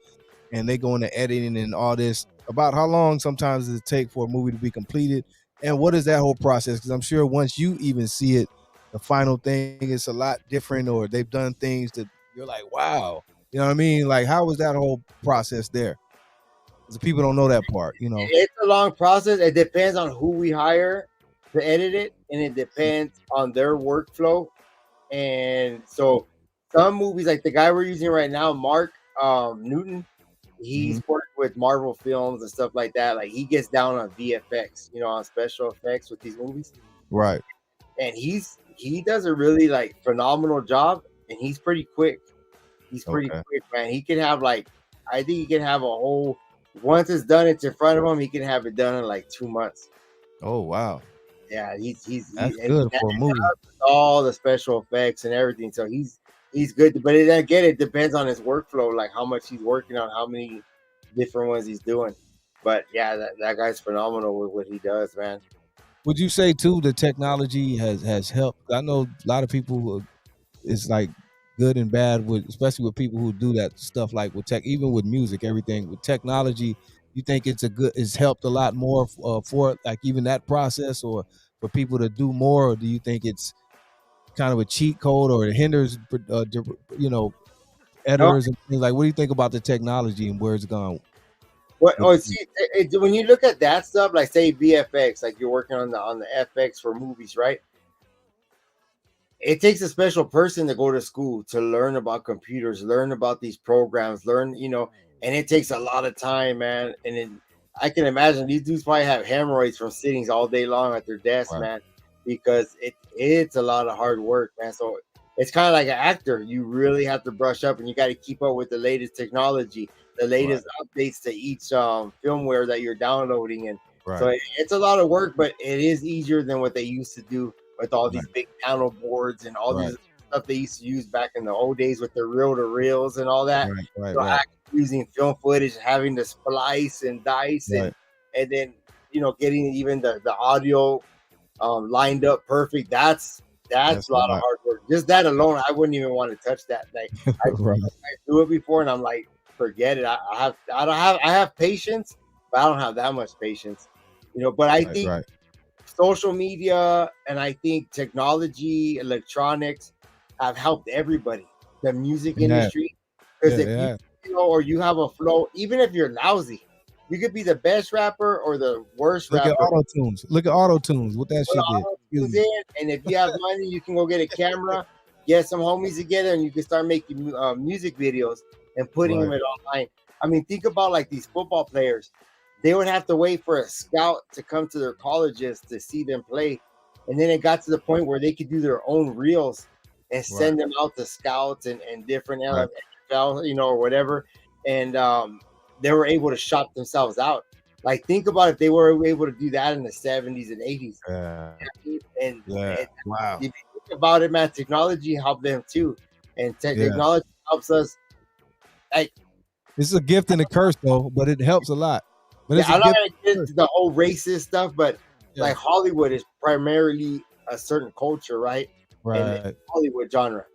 And they go into editing and all this. About how long sometimes does it take for a movie to be completed? And what is that whole process? Because I'm sure once you even see it, the final thing is a lot different, or they've done things that you're like, wow. You know what I mean? Like, how was that whole process there? Because people don't know that part, It's a long process. It depends on who we hire to edit it, and it depends on their workflow. And so some movies, like the guy we're using right now, Mark Newton, he's worked with Marvel films and stuff like that. Like he gets down on VFX, on special effects with these movies. Right. And he does a really like phenomenal job, and he's pretty quick. He's pretty quick, man. He can have I think he can have a whole, once it's done, it's in front of him, he can have it done in like 2 months. Oh wow. Yeah, that's good for a movie. All the special effects and everything. So he's good, but again, it depends on his workflow, like how much he's working on, how many different ones he's doing. But yeah, that guy's phenomenal with what he does, man. Would you say too the technology has helped? I know a lot of people who, it's like good and bad with, especially with people who do that stuff like with tech, even with music, everything with technology. You think it's helped a lot more for like even that process, or for people to do more, or do you think it's kind of a cheat code, or it hinders, you know, No, editors and things like? What do you think about the technology and where it's gone? what? Oh, see, when you look at that stuff, like say VFX, like you're working on the FX for movies, right? It takes a special person to go to school to learn about computers, learn about these programs, learn, and it takes a lot of time, man. And then I can imagine these dudes probably have hemorrhoids from sitting all day long at their desk, Right. man, because it's a lot of hard work, man. So it's kind of like an actor. You really have to brush up and you got to keep up with the latest technology, the Right. latest updates to each firmware that you're downloading. And so Right. it's a lot of work, but it is easier than what they used to do with all Right. these big panel boards and all Right. these stuff they used to use back in the old days with the reel-to-reels and all that. Right. So Right. actually using film footage, having to splice and dice, Right. and then getting even the audio lined up perfect. That's That's a a lot of lot. hard work. Just that alone, I wouldn't even want to touch that. Like I Right. do it before, and I'm like, forget it. I have patience, but I don't have that much patience. But I Right. think Right. social media and I think technology, electronics have helped everybody, the music Yeah. industry. Because if Yeah. or you have a flow, even if you're lousy, you could be the best rapper or the worst Look at rapper. auto tunes. Look at auto tunes. What that Put shit did. auto-tunes in, and if you have money, you can go get a camera, get some homies together, and you can start making music videos and putting Right. them online. I mean, think about like these football players. They would have to wait for a scout to come to their colleges to see them play, and then it got to the point where they could do their own reels and send them out to scouts and different Right. NFL, or whatever, and they were able to shop themselves out. Like, think about if they were able to do that in the 70s and 80s. Yeah. And Wow. if you think about it, man, technology helped them too. And Yeah. technology helps us. Like, It's a gift and a curse though, but it helps a lot. But it's a I'm not gift. going to get into the whole racist stuff, but Yeah. like Hollywood is primarily a certain culture, right? And Right. Hollywood genre.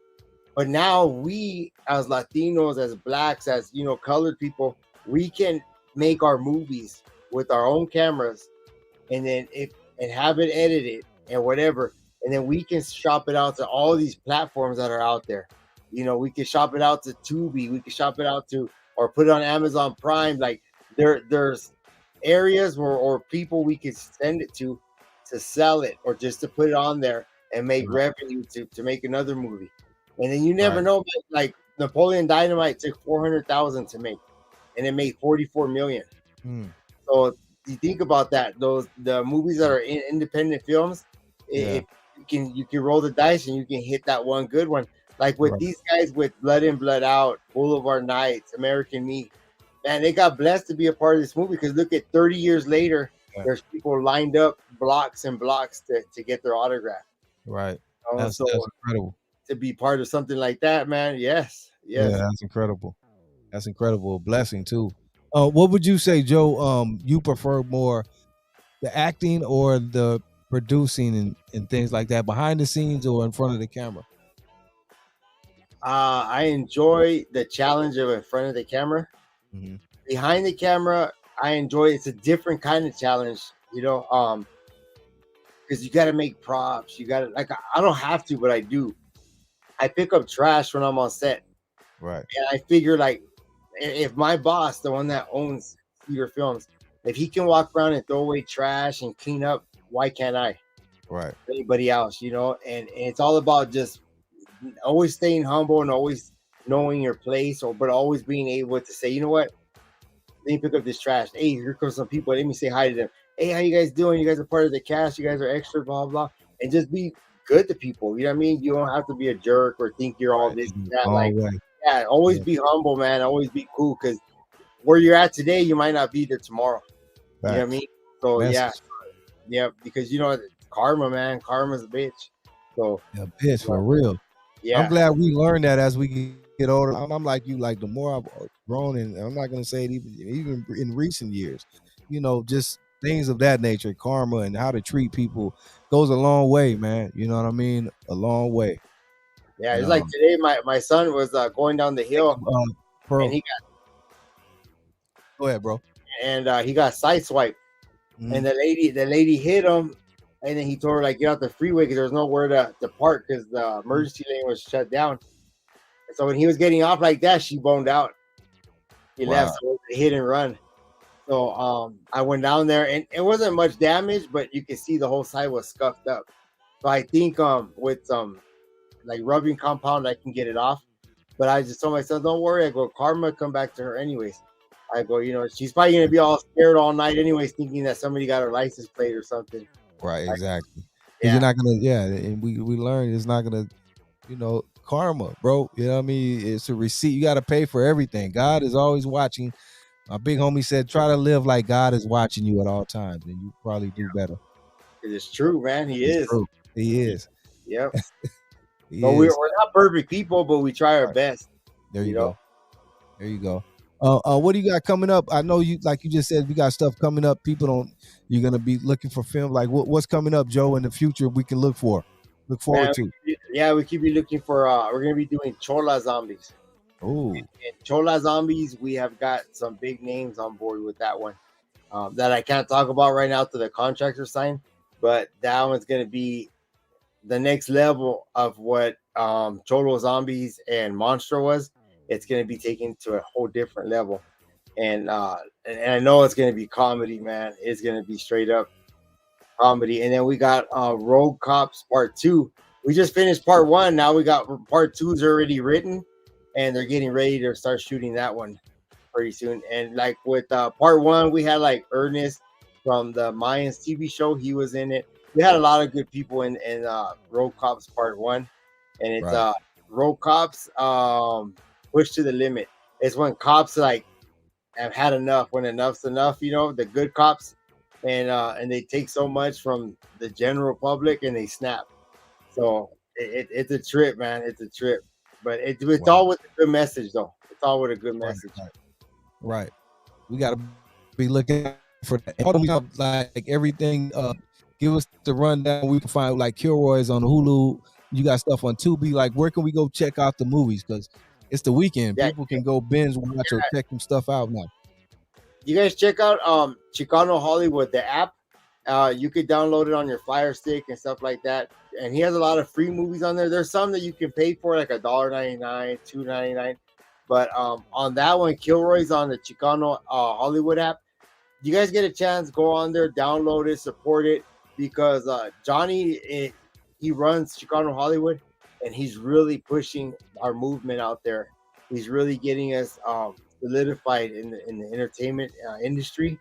But now we, as Latinos, as blacks, as colored people, we can make our movies with our own cameras, and then and have it edited and whatever, and then we can shop it out to all these platforms that are out there. We can shop it out to Tubi, we can shop it out to, or put it on Amazon Prime. Like there's areas where, or people we could send it to sell it, or just to put it on there and make Right. revenue to make another movie. And then you never Right. know, like Napoleon Dynamite took 400,000 to make, and it made 44 million. Mm. So you think about that, the movies that are independent films, Yeah. if you can roll the dice and you can hit that one good one. Like with Right. these guys with Blood In, Blood Out, Boulevard Nights, American Me, man, they got blessed to be a part of this movie, because look at 30 years later, Yeah. there's people lined up blocks and blocks to get their autograph. Right. So That's incredible. to be part of something like that, man, yes. Yeah, that's incredible. That's incredible. A blessing too. What would you say, Joe? You prefer more the acting or the producing and things like that, behind the scenes or in front of the camera? I enjoy the challenge of in front of the camera. Mm-hmm. Behind the camera, I enjoy, it's a different kind of challenge, because you got to make props. You got to, like, I don't have to, but I do. I pick up trash when I'm on set, Right. and I figure, like, if my boss, the one that owns Cedar Films, if he can walk around and throw away trash and clean up, why can't I? Right. Anybody else, and it's all about just always staying humble and always knowing your place, but always being able to say, you know what, let me pick up this trash. Hey, here comes some people. Let me say hi to them. Hey, how you guys doing? You guys are part of the cast. You guys are extra, blah, blah. And just be good to people. You know what I mean? You don't have to be a jerk or think you're all this and that. Like, yeah, always be humble, man. Always be cool, because where you're at today, you might not be there tomorrow. You know what I mean? So, yeah, because, karma, man. Karma's a bitch. So, yeah, bitch, for real. Yeah. I'm glad we learned that as we get older. I'm like you, like the more I've grown, and I'm not gonna say it even in recent years, just things of that nature, karma and how to treat people goes a long way, man. You know what I mean? A long way. Yeah, And it's like today, my son was going down the hill, and Pearl, go ahead, bro. he got sideswiped, and Mhm. the lady hit him, and then he told her like get out the freeway because there was nowhere to park because the emergency lane was shut down. And so when he was getting off like that, she boned out. He left, Wow. so it was a hit and run. So I went down there, and it wasn't much damage, but you could see the whole side was scuffed up. So I think with some like rubbing compound, I can get it off. But I just told myself, don't worry. I go, karma come back to her anyways. I go, she's probably gonna be all scared all night anyways, thinking that somebody got her license plate or something. Right, exactly. Because Yeah, you're not gonna, and we learned it's not gonna, karma, bro. You know what I mean? It's a receipt. You got to pay for everything. God is always watching. My big homie said, try to live like God is watching you at all times, and you probably do better. it's true, man. He It's is. true. He is. Yep. He So is. we're not perfect people, but we try our Right. best. There you go. There you go. What do you got coming up? I know you, like you just said, we got stuff coming up. You're gonna be looking for film. Like what's coming up, Joe, in the future we can look forward to. We keep be looking for. We're gonna be doing Chola Zombies. Oh, In Chola Zombies, we have got some big names on board with that one that I can't talk about right now to the contractor sign, but that one's gonna be the next level of what Cholo Zombies and Monster was. It's gonna be taken to a whole different level, and I know it's gonna be comedy, man. It's gonna be straight up comedy. And then we got Rogue Cops Part 2. We just finished Part 1. Now we got Part 2's already written, and they're getting ready to start shooting that one pretty soon. And like with Part 1, we had like Ernest from the Mayans TV show. He was in it. We had a lot of good people in Rogue Cops Part 1. And it's right. Rogue Cops Push to the Limit. It's when cops like have had enough, when enough's enough, the good cops, and they take so much from the general public and they snap. So it's a trip, man. It's a trip, but it's Wow. all with a good message, though. It's all with a good message. Right. We got to be looking for that. Like everything. Give us the rundown. We can find like Kilroy's on Hulu. You got stuff on Tubi. Like, where can we go check out the movies? Because it's the weekend. Yeah. People can go binge watch or check them stuff out now. You guys check out Chicano Hollywood, the app. You could download it on your Fire Stick and stuff like that. And he has a lot of free movies on there. There's some that you can pay for, like $1.99, $2.99. But on that one, Kilroy's on the Chicano Hollywood app. You guys get a chance, go on there, download it, support it, because Johnny, he runs Chicano Hollywood, and he's really pushing our movement out there. He's really getting us solidified in the entertainment industry.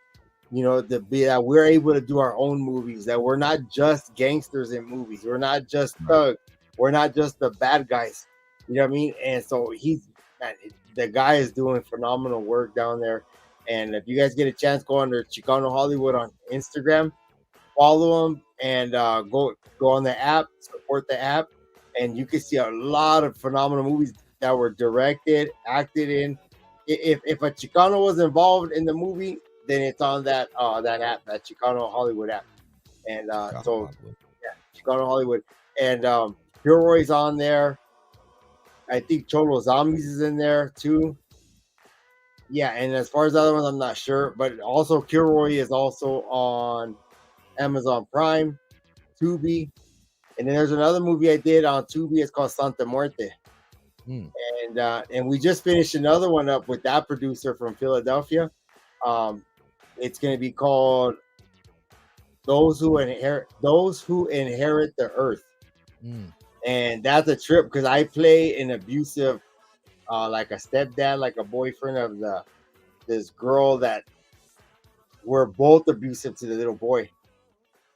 That we're able to do our own movies, that we're not just gangsters in movies, we're not just thugs, we're not just the bad guys. You know what I mean? And so the guy is doing phenomenal work down there. And if you guys get a chance, go under Chicano Hollywood on Instagram, follow him, and go on the app, support the app, and you can see a lot of phenomenal movies that were directed, acted in. If a Chicano was involved in the movie, then it's on that app, that Chicano Hollywood app. And Chicano Hollywood. And Kilroy's on there. I think Cholo Zombies is in there too. Yeah, and as far as the other ones, I'm not sure. But also Kilroy is also on Amazon Prime, Tubi. And then there's another movie I did on Tubi. It's called Santa Muerte. And we just finished another one up with that producer from Philadelphia. It's going to be called Those Who Inherit the Earth. And that's a trip because I play an abusive, like a stepdad, like a boyfriend of this girl that we're both abusive to the little boy.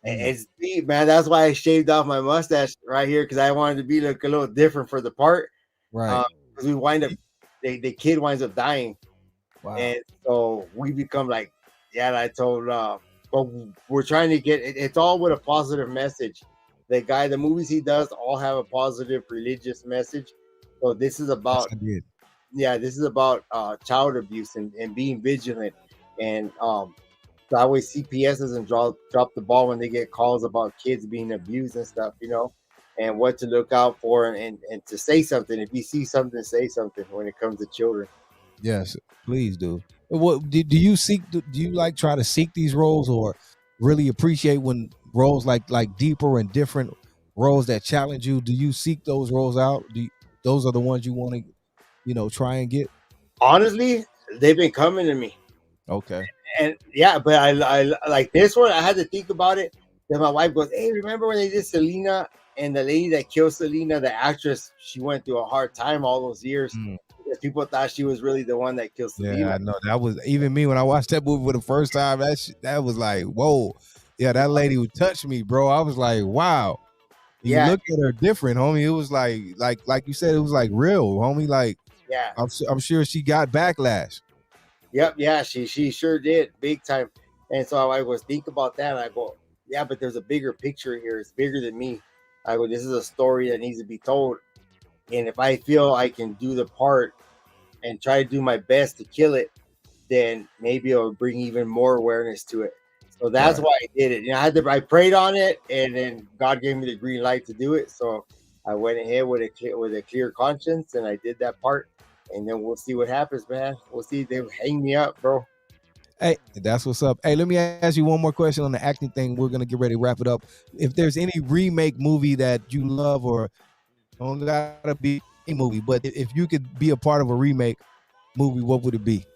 And it's deep, man. That's why I shaved off my mustache right here, because I wanted to be look a little different for the part. Right. Because we wind up, the kid winds up dying. Wow. And so we become like, I told, but we're trying to get it's all with a positive message. The movies he does all have a positive religious message. So this is about, child abuse and being vigilant. And that way CPS doesn't drop the ball when they get calls about kids being abused and stuff, and what to look out for, and to say something. If you see something, say something when it comes to children. Yes, please do. What do you seek? Do you like try to seek these roles, or really appreciate when roles like deeper and different roles that challenge you? Do you seek those roles out? Those are the ones you want to, try and get? Honestly, they've been coming to me. Okay. And yeah, but I like this one. I had to think about it. Then my wife goes, "Hey, remember when they did Selena, and the lady that killed Selena, the actress, she went through a hard time all those years because people thought she was really the one that killed Selena." Yeah, I know. That was even me when I watched that movie for the first time. That was like, whoa. Yeah, that lady would touch me, bro. I was like, wow. You look at her different, homie. It was like you said, it was like real, homie. Like, yeah, I'm sure she got backlash. Yep, yeah, she sure did, big time. And so I was think about that, and I go, yeah, but there's a bigger picture here. It's bigger than me. I go, this is a story that needs to be told, and if I feel I can do the part and try to do my best to kill it, then maybe it'll bring even more awareness to it. So that's why I did it. I prayed on it, and then God gave me the green light to do it. So I went ahead with a clear conscience, and I did that part. And then we'll see what happens, man. We'll see if they hang me up, bro. Hey, that's what's up. Hey, let me ask you one more question on the acting thing. We're gonna get ready to wrap it up. If there's any remake movie that you love, or don't gotta be a movie, but if you could be a part of a remake movie, what would it be?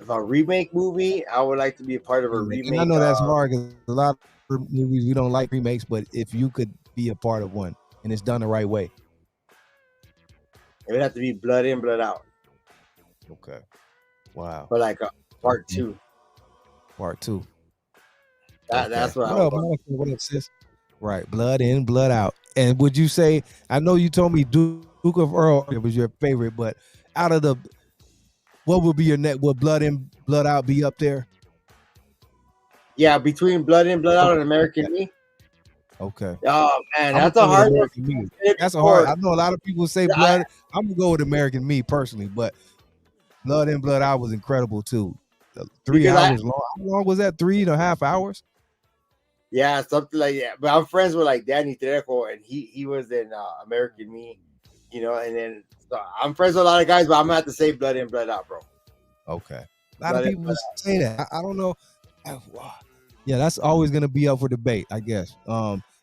If a remake movie, I would like to be a part of a remake. And I know that's hard because a lot of movies we don't like remakes, but if you could be a part of one and it's done the right way, it would have to be Blood In, Blood Out. Okay. Wow. But like part two. Part two. That's what what up, sis? Right. Blood In, Blood Out. And would you say, I know you told me Duke of Earl was your favorite, but out of what would be your would Blood In, Blood Out be up there? Yeah, between Blood In, Blood Out and American Me. Okay. Oh man, that's a hard one. That's a hard. I know a lot of people say Blood. I'm gonna go with American Me personally, but Blood In, Blood Out was incredible too. 3 hours long. How long was that? 3.5 hours? Yeah, something like that. But I'm friends with like Danny Trejo, and he was in American Me, and then so I'm friends with a lot of guys, but I'm gonna have to say Blood In, Blood Out, bro. Okay. A lot of people say that. I don't know. Yeah, that's always gonna be up for debate, I guess.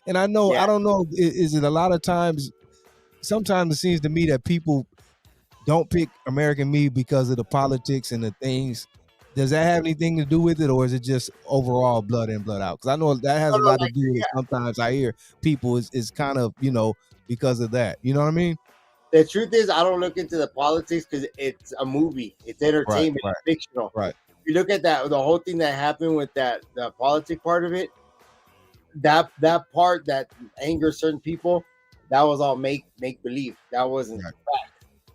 And I know, I don't know, is it a lot of times, sometimes it seems to me that people don't pick American Me because of the politics and the things. Does that have anything to do with it, or is it just overall Blood In, Blood Out? Because I know that has a lot to do with it. Sometimes I hear people is kind of, because of that. You know what I mean? The truth is, I don't look into the politics because it's a movie. It's entertainment. It's fictional. Right. If you look at that, the whole thing that happened with the politic part of it, that part that angers certain people, that was all make believe. That wasn't fact.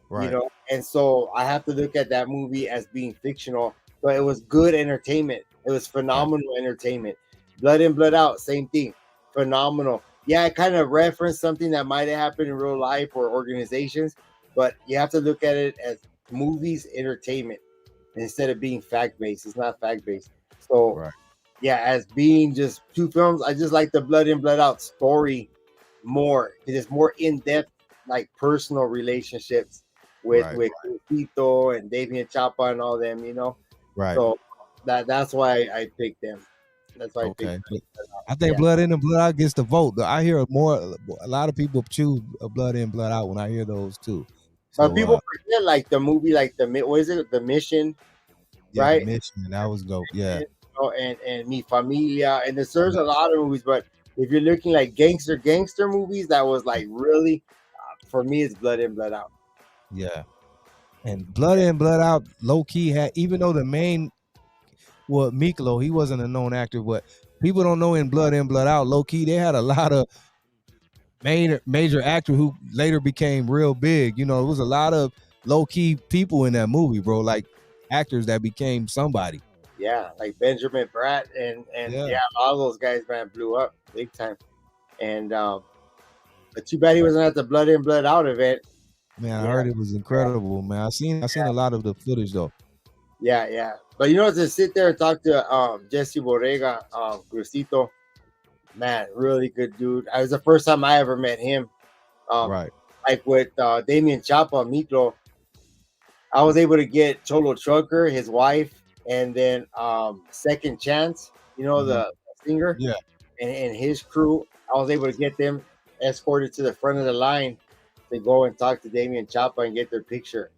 Right. And so I have to look at that movie as being fictional. But it was good entertainment. It was phenomenal entertainment. Blood In, Blood Out, same thing. Phenomenal. Yeah, it kind of referenced something that might have happened in real life or organizations, but you have to look at it as movies, entertainment, instead of being fact-based. It's not fact-based. So, yeah, as being just two films, I just like the Blood In, Blood Out story more because it's more in-depth, like personal relationships with Tito and Damian Chapa and all them, Right. So that's why I picked them. That's why I picked them. I think Blood In and Blood Out gets the vote. I hear a lot of people choose Blood In, Blood Out when I hear those too. So, but people forget like the movie, like what is it? The Mission, right? The Mission, that was dope. Yeah. And Mi Familia, and there's a lot of movies, but if you're looking like gangster movies, that was like really, for me, it's Blood In, Blood Out. Yeah. And Blood In, Blood Out, low key had, even though the main, Miklo, he wasn't a known actor, but people don't know in Blood In, Blood Out, low key, they had a lot of major actor who later became real big. It was a lot of low key people in that movie, bro, like actors that became somebody. Yeah, like Benjamin Bratt and all those guys, man, blew up big time. And but too bad he wasn't at the Blood In, Blood Out event. Man, I heard it was incredible, man. I seen a lot of the footage though. Yeah. But you know, to sit there and talk to Jesse Borrega, Crucito, man, really good dude. It was the first time I ever met him. Um, Right. like with Damien Chapa, Miklo, I was able to get Cholo Trucker, his wife, and then Second Chance, you know, the singer, Yeah. and his crew. I was able to get them escorted to the front of the line to go and talk to Damien Chapa and get their picture.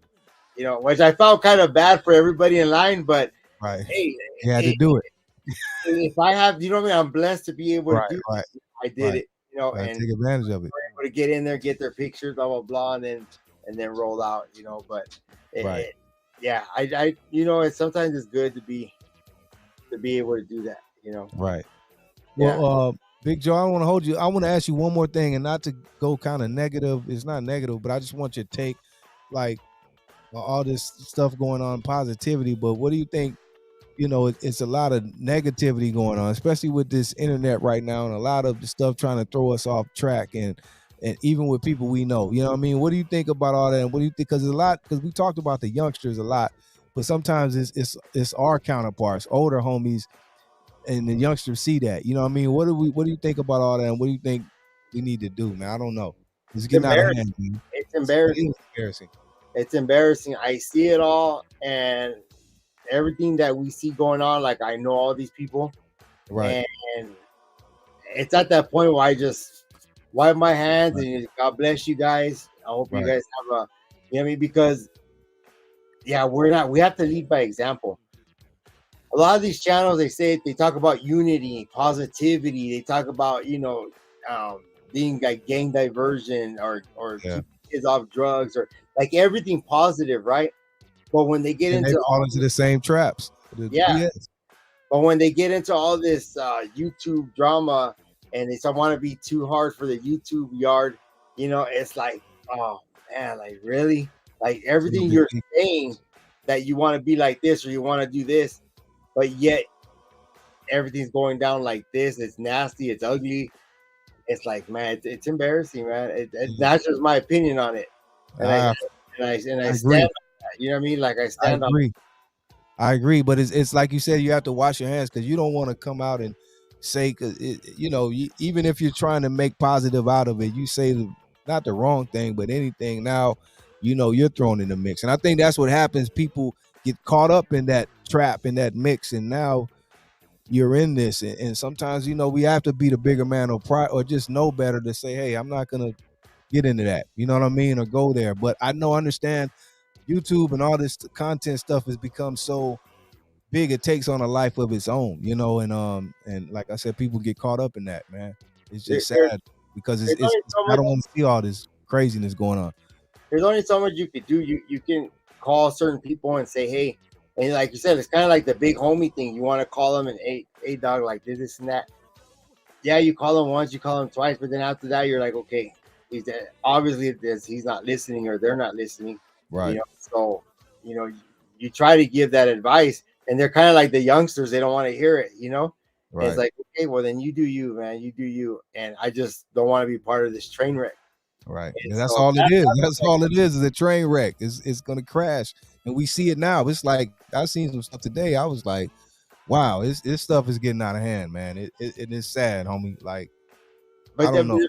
You know, which I felt kind of bad for everybody in line, but Right. hey, You had to do it. if I have, you know what I mean, I'm blessed to be able to Right. do Right. it. I did Right. it, you know, Gotta and take advantage of it. we're able to get in there, get their pictures, blah blah blah, and then roll out, you know. But Right. yeah, I you know, sometimes it's good to be able to do that, you know. Right. Yeah. Well, Big Joe, I want to hold you. I want to ask you one more thing, and not to go kind of negative. It's not negative, but I just want your take, like all this stuff going on, positivity. But what do you think? You know, it's a lot of negativity going on, especially with this internet right now, and a lot of the stuff trying to throw us off track, and even with people we know. You know what I mean? What do you think about all that? And what do you think? Because there's a lot. Because we talked about the youngsters a lot, but sometimes it's our counterparts, older homies, and the youngsters see that. You know what I mean? What do you think about all that? And what do you think we need to do, man? I don't know. It's getting out of hand, man. It's It embarrassing. is embarrassing. It's embarrassing. I see it all, and everything that we see going on. Like, I know all these people, Right. and it's at that point where I just wipe my hands and God bless you guys. I hope you Right. guys have a, you know what I mean? Because yeah, we have to lead by example. A lot of these channels, they talk about unity, positivity. They talk about, you know, being like gang diversion or Yeah. keep kids off drugs or like everything positive, right? But when they get And they into fall into the same traps. The yeah, BS. but when they get into all this YouTube drama and they want to be too hard for the YouTube yard, you know, it's like, oh man, like really, like everything you're saying that you want to be like this or you want to do this, but yet everything's going down like this. It's nasty. It's ugly. It's like, man, it's embarrassing, man. That's just my opinion on it, and I I stand agree. on that. You know what I mean? Like I I stand on. agree. I agree, but it's like you said, you have to wash your hands because you don't want to come out and say, cause you know, even if you're trying to make positive out of it, you say not the wrong thing, but anything. Now, you know, you're thrown in the mix, and I think that's what happens. People get caught up in that trap, in that mix, and now you're in this. And sometimes, you know, we have to be the bigger man or just know better to say, hey, I'm not gonna get into that. You know what I mean, or go there. But I understand. YouTube and all this content stuff has become so big, it takes on a life of its own, you know, and like I said, people get caught up in that, man. It's just sad because it's I don't want to see all this craziness going on. There's only so much you could do. You can call certain people and say, hey, and like you said, it's kind of like the big homie thing. You want to call them and hey dog, like this and that. Yeah, you call him once, you call him twice, but then after that, you're like, okay, he's obviously he's not listening or they're not listening. Right. You know, so you know, you try to give that advice, and they're kind of like the youngsters; they don't want to hear it. You know, right. It's like, okay, well then you do you, man, you do you, and I just don't want to be part of this train wreck. Right. And that's all it is. That's all it is a train wreck. It's gonna crash, and we see it now. It's like I seen some stuff today. I was like, wow, this stuff is getting out of hand, man. It is sad, homie. Like, but I don't know.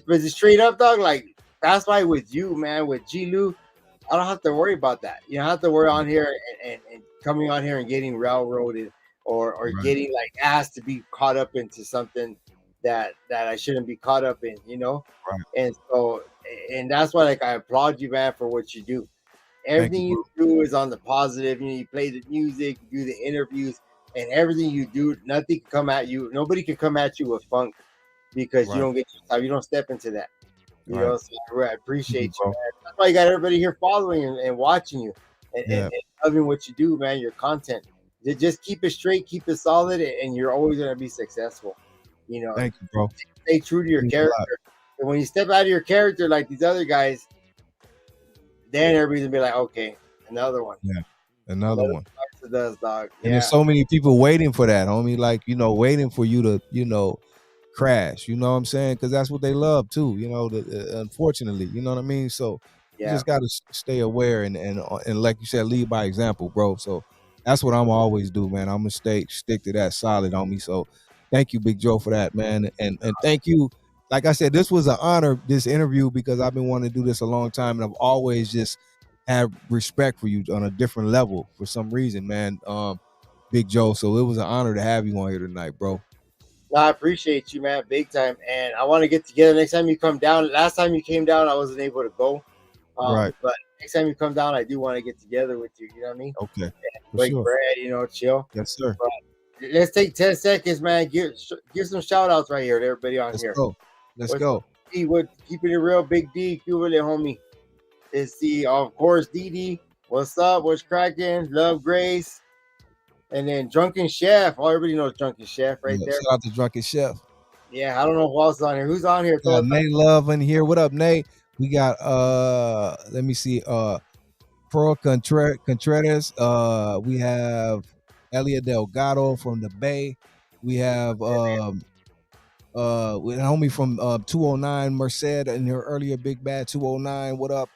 But straight up, dog, like that's why with you, man, with G-Lew, I don't have to worry about that. You don't have to worry on here and coming on here and getting railroaded or right. getting like asked to be caught up into something that I shouldn't be caught up in, you know? Right. And so, and that's why, like, I applaud you, man, for what you do. Everything you do is on the positive. You know, you play the music, you do the interviews, and everything you do, nothing can come at you. Nobody can come at you with funk because you don't get your time. You don't step into that. You know, so I appreciate you, man. That's why you got everybody here following and watching you and loving what you do, man. Your content. Just keep it straight, keep it solid, and you're always gonna be successful. You know, thank you, bro. Stay true to your character. And when you step out of your character like these other guys, then everybody's gonna be like, okay, another one. Yeah, another one. Does, dog. And there's so many people waiting for that, homie. Like, you know, waiting for you to, you know, crash. You know what I'm saying? Because that's what they love too. You know, unfortunately, you know what I mean. So you just got to stay aware and like you said, lead by example, bro. So That's what I'm always do, man. I'm gonna stick to that solid on me. So thank you, Big Joe, for that, man. And thank you. Like I said, this was an honor, this interview, because I've been wanting to do this a long time, and I've always just had respect for you on a different level for some reason, man. Big Joe. So it was an honor to have you on here tonight, bro. No, I appreciate you, man, big time. And I want to get together next time you come down. Last time you came down, I wasn't able to go. Right. But next time you come down, I do want to get together with you. You know what I mean? Okay. For Break sure. bread, chill. Yes, sir. But let's take 10 seconds, man. Give some shout outs right here to everybody on Let's here. go. Let's go. Keeping it real, Big D, Cuban, homie. It's the, of course, DD. What's up? What's cracking? Love Grace. And then Drunken Chef. Oh, everybody knows Drunken Chef right there. Shout out to Drunken Chef. Yeah, I don't know who else is on here. Who's on here? Nate Love in here. What up, Nate? We got let me see, Pro Contreras. We have Elliot Delgado from the Bay. We have with a homie from 209 Merced in your earlier Big Bad 209. What up?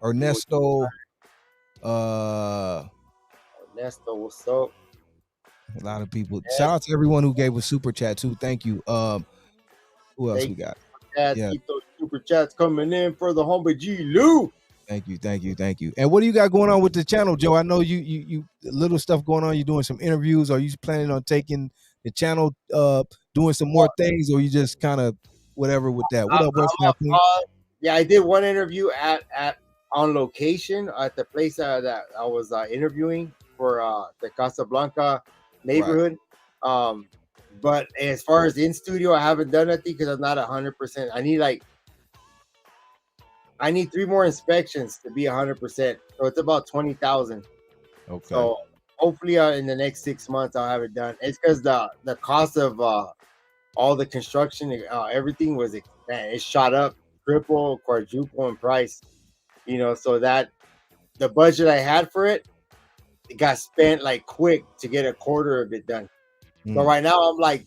Ernesto. Ernesto, what's up? A lot of people. Shout out to everyone who gave a super chat too. Thank you. Who else we got? Keep those super chats coming in for the By G-Lew. Thank you. And what do you got going on with the channel, Joe? I know you little stuff going on. You're doing some interviews. Are you planning on taking the channel, doing some more things, or you just kind of whatever with that? What up, what's happening? Yeah, I did one interview at on location at the place that I was interviewing for the Casablanca neighborhood. Right. But as far as in studio, I haven't done anything because I'm not 100%. I need 3 more inspections to be 100%. So it's about 20,000. Okay. So hopefully in the next 6 months I'll have it done. It's because the cost of all the construction, everything was it shot up triple, quadruple in price. So that the budget I had for it got spent like quick to get a quarter of it done. So right now I'm like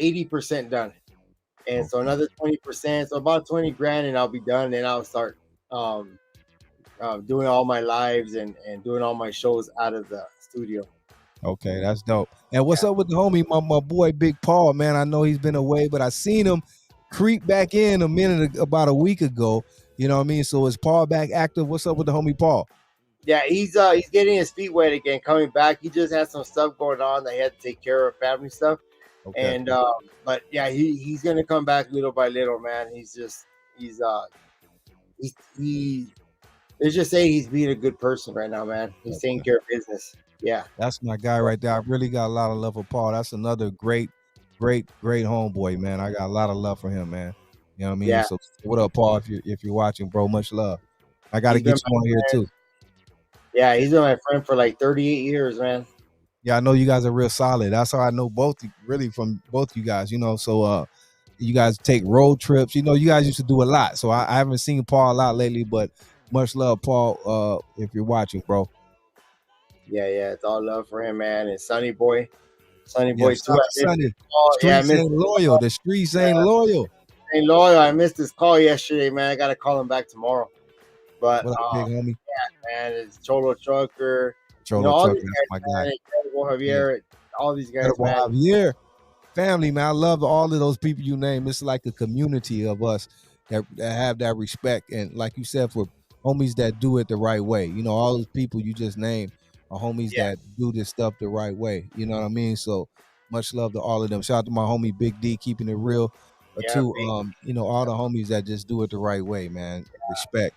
80% done. And so another 20%, so about 20 grand, and I'll be done. Then I'll start doing all my lives and doing all my shows out of the studio. Okay, that's dope. And what's up with the homie, my boy Big Paul, man? I know he's been away, but I seen him creep back in about a week ago. You know what I mean? So is Paul back active? What's up with the homie Paul? Yeah, he's getting his feet wet again, coming back. He just had some stuff going on that he had to take care of, family stuff. Okay. And but yeah, he's gonna come back little by little, man. Let's just say he's being a good person right now, man. He's taking care of business. Yeah, that's my guy right there. I really got a lot of love for Paul. That's another great homeboy, man. I got a lot of love for him, man. You know what I mean? Yeah. So what up, Paul? If you're watching, bro, much love. I got to get you on here too. Yeah, he's been my friend for like 38 years, man. Yeah, I know you guys are real solid. That's how I know from both you guys, So you guys take road trips. You guys used to do a lot. So I haven't seen Paul a lot lately, but much love, Paul, if you're watching, bro. Yeah, it's all love for him, man. And Sonny Boy too. Sonny. Streets ain't loyal. The streets ain't loyal. Ain't loyal. I missed his call yesterday, man. I gotta call him back tomorrow. But what up, big homie? Yeah, man, it's Cholo Trucker. Trucker, that's my guy. Incredible Javier, all these guys, man. Javier, family, man. I love all of those people you name. It's like a community of us that have that respect, and like you said, for homies that do it the right way. All those people you just named are homies that do this stuff the right way. You know what I mean? So much love to all of them. Shout out to my homie Big D, keeping it real. All the homies that just do it the right way, man. Respect.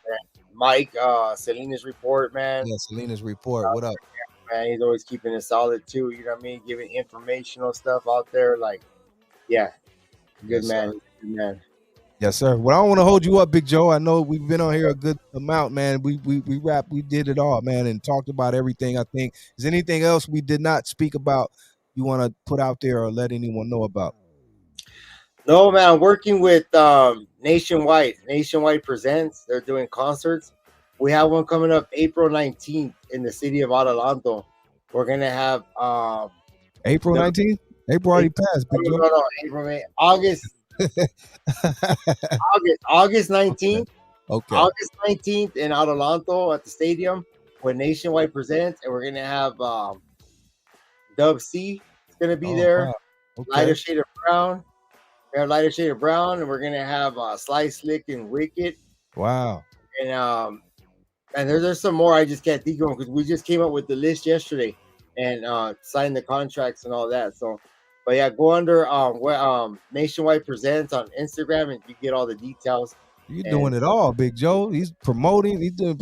Mike, Selena's report, man. Yeah, Selena's report. What up? Man, he's always keeping it solid too. You know what I mean? Giving informational stuff out there. Like, yeah. Good man. Good man. Yes, sir. Well, I don't want to hold you up, Big Joe. I know we've been on here a good amount, man. We did it all, man, and talked about everything. I think. Is there anything else we did not speak about you want to put out there or let anyone know about? No, man. I'm working with Nationwide. Nationwide Presents. They're doing concerts. We have one coming up April 19th in the city of Adelanto. We're gonna have April 19th. April already passed. No, April, May. August. August 19th. Okay. August 19th in Adelanto at the stadium. with Nationwide Presents, and we're gonna have Dub C is gonna be Oh, there. wow. Okay. Lighter shade of brown. We have lighter shade of brown, and we're gonna have Sly Slick and Wicked. Wow. And there's some more I just can't think of because we just came up with the list yesterday and signed the contracts and all that. So, but yeah, go under Nationwide Presents on Instagram and you get all the details. You're doing it all, Big Joe. He's promoting. He's doing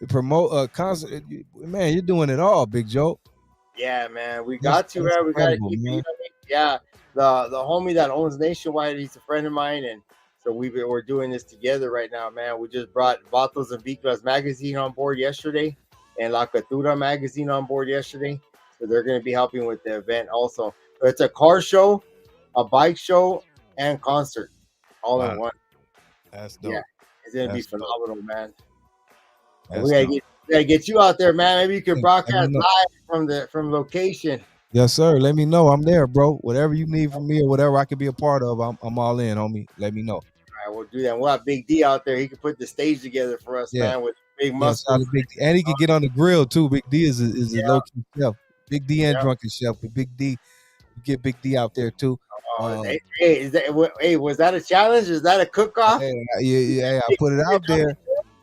promote concert. Man, you're doing it all, Big Joe. Yeah, man, we got to, man. We got to keep it. Yeah, the homie that owns Nationwide, he's a friend of mine, and so we're doing this together right now, man. We just brought Vatos and Biclas magazine on board yesterday, and La Catura magazine on board yesterday. So they're going to be helping with the event also. So it's a car show, a bike show, and concert all in one. That's dope. Yeah, it's going to be phenomenal, man. We gotta get you out there, man. Maybe you can broadcast live from location. Yes, sir. Let me know. I'm there, bro. Whatever you need from me or whatever I can be a part of, I'm all in, homie. Let me know. All right, we'll do that. We'll have Big D out there. He can put the stage together for us, man, with big muscles. And he can get on the grill too. Big D is a low key chef. Big D and drunken chef, but Big D, get Big D out there too. Was that a challenge? Is that a cook-off? Yeah, I put it out there.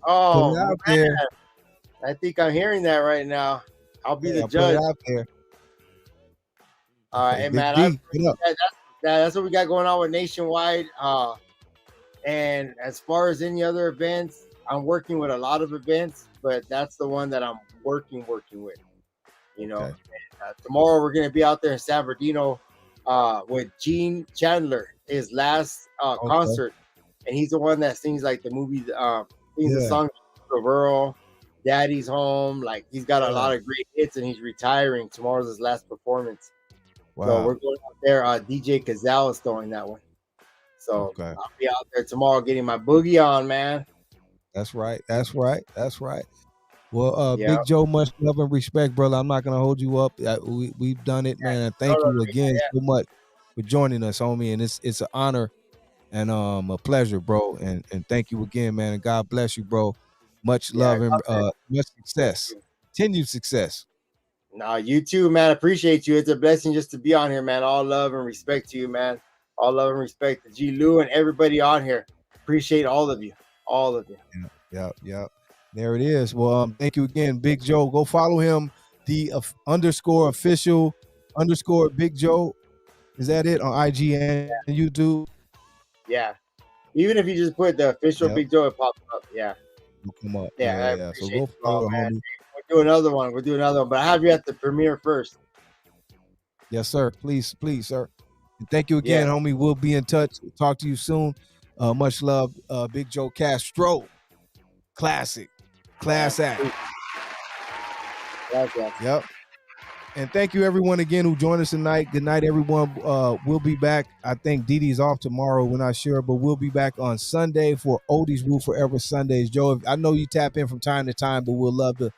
Oh, put it out there. I think I'm hearing that right now. I'll be the Put judge. it out there. All right, hey, man. That's what we got going on with Nationwide. And as far as any other events, I'm working with a lot of events, but that's the one that I'm working with. You know, tomorrow we're gonna be out there in San Bernardino with Gene Chandler, his last concert, and he's the one that sings like the movie, sings the song "Earl." Daddy's Home, like he's got a lot of great hits, and he's retiring. Tomorrow's his last performance. Wow. So we're going out there. DJ Cazal is throwing that one. So I'll be out there tomorrow getting my boogie on, man. That's right. Well, Big Joe, much love and respect, brother. I'm not gonna hold you up. We've done it, man. Thank you again so much for joining us, homie. And it's an honor and a pleasure, bro. And thank you again, man. And God bless you, bro. Much love and much success. Continued success. Nah, you too, man. Appreciate you. It's a blessing just to be on here, man. All love and respect to you, man. All love and respect to G-Lew and everybody on here. Appreciate all of you. All of you. Yeah. There it is. Well, thank you again, Big Joe. Go follow him, the _official _ Big Joe. Is that it on IG and YouTube? Yeah. Even if you just put the official Big Joe, it pops up. Yeah. Come up. Yeah. So go follow, homie. We'll do another one. But I have you at the premiere first. Yes, sir. Please, sir. And thank you again, homie. We'll be in touch. Talk to you soon. Much love, Big Joe Castro. Classic. Class act. Yep. And thank you, everyone, again, who joined us tonight. Good night, everyone. We'll be back. I think DD's off tomorrow. We're not sure, but we'll be back on Sunday for Oldies Rule Forever Sundays. Joe, I know you tap in from time to time, but we'll love to,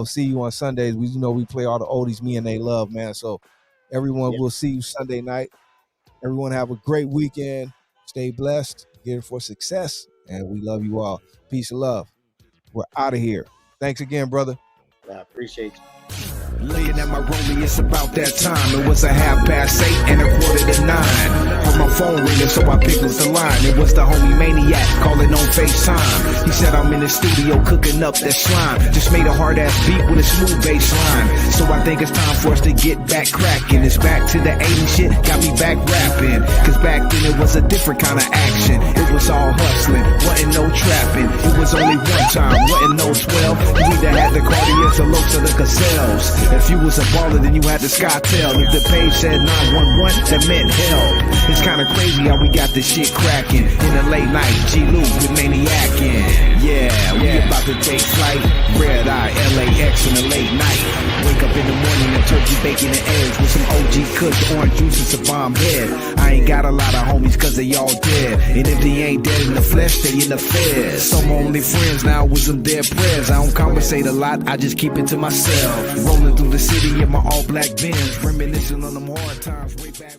see you on Sundays. We play all the oldies me and they love, man. So everyone, we'll see you Sunday night. Everyone have a great weekend. Stay blessed. Get it for success. And we love you all. Peace and love. We're out of here. Thanks again, brother. I appreciate you. Looking at my rollie, it's about that time. It was a 8:30 and 8:45. Heard my phone ringing, so I picked up the line. It was the homie Maniac calling on FaceTime. He said I'm in the studio cooking up that slime. Just made a hard ass beat with a smooth bass line. So I think it's time for us to get back cracking. It's back to the 80s shit, got me back rapping. Cause back then it was a different kind of action. It was all hustling, wasn't no trapping. It was only one time, wasn't no 12. You either had the Cartiers or Los or the Gazelles. If you was a baller, then you had the SkyTel. If the page said 911, that meant help. It's kind of crazy how we got this shit cracking. In the late night, G-Lew with Maniacin'. Yeah, we about to take flight. Red Eye, LAX in the late night. Wake up in the morning and turkey bacon and eggs with some OG Kush, orange juice and some bomb head. I ain't got a lot of homies cause they all dead. And if they ain't dead in the flesh, they in the feds. Some only friends now with some dead prayers. I don't conversate a lot, I just keep it to myself. Rolling through the city in my all black Benz, reminiscing on them hard times way back.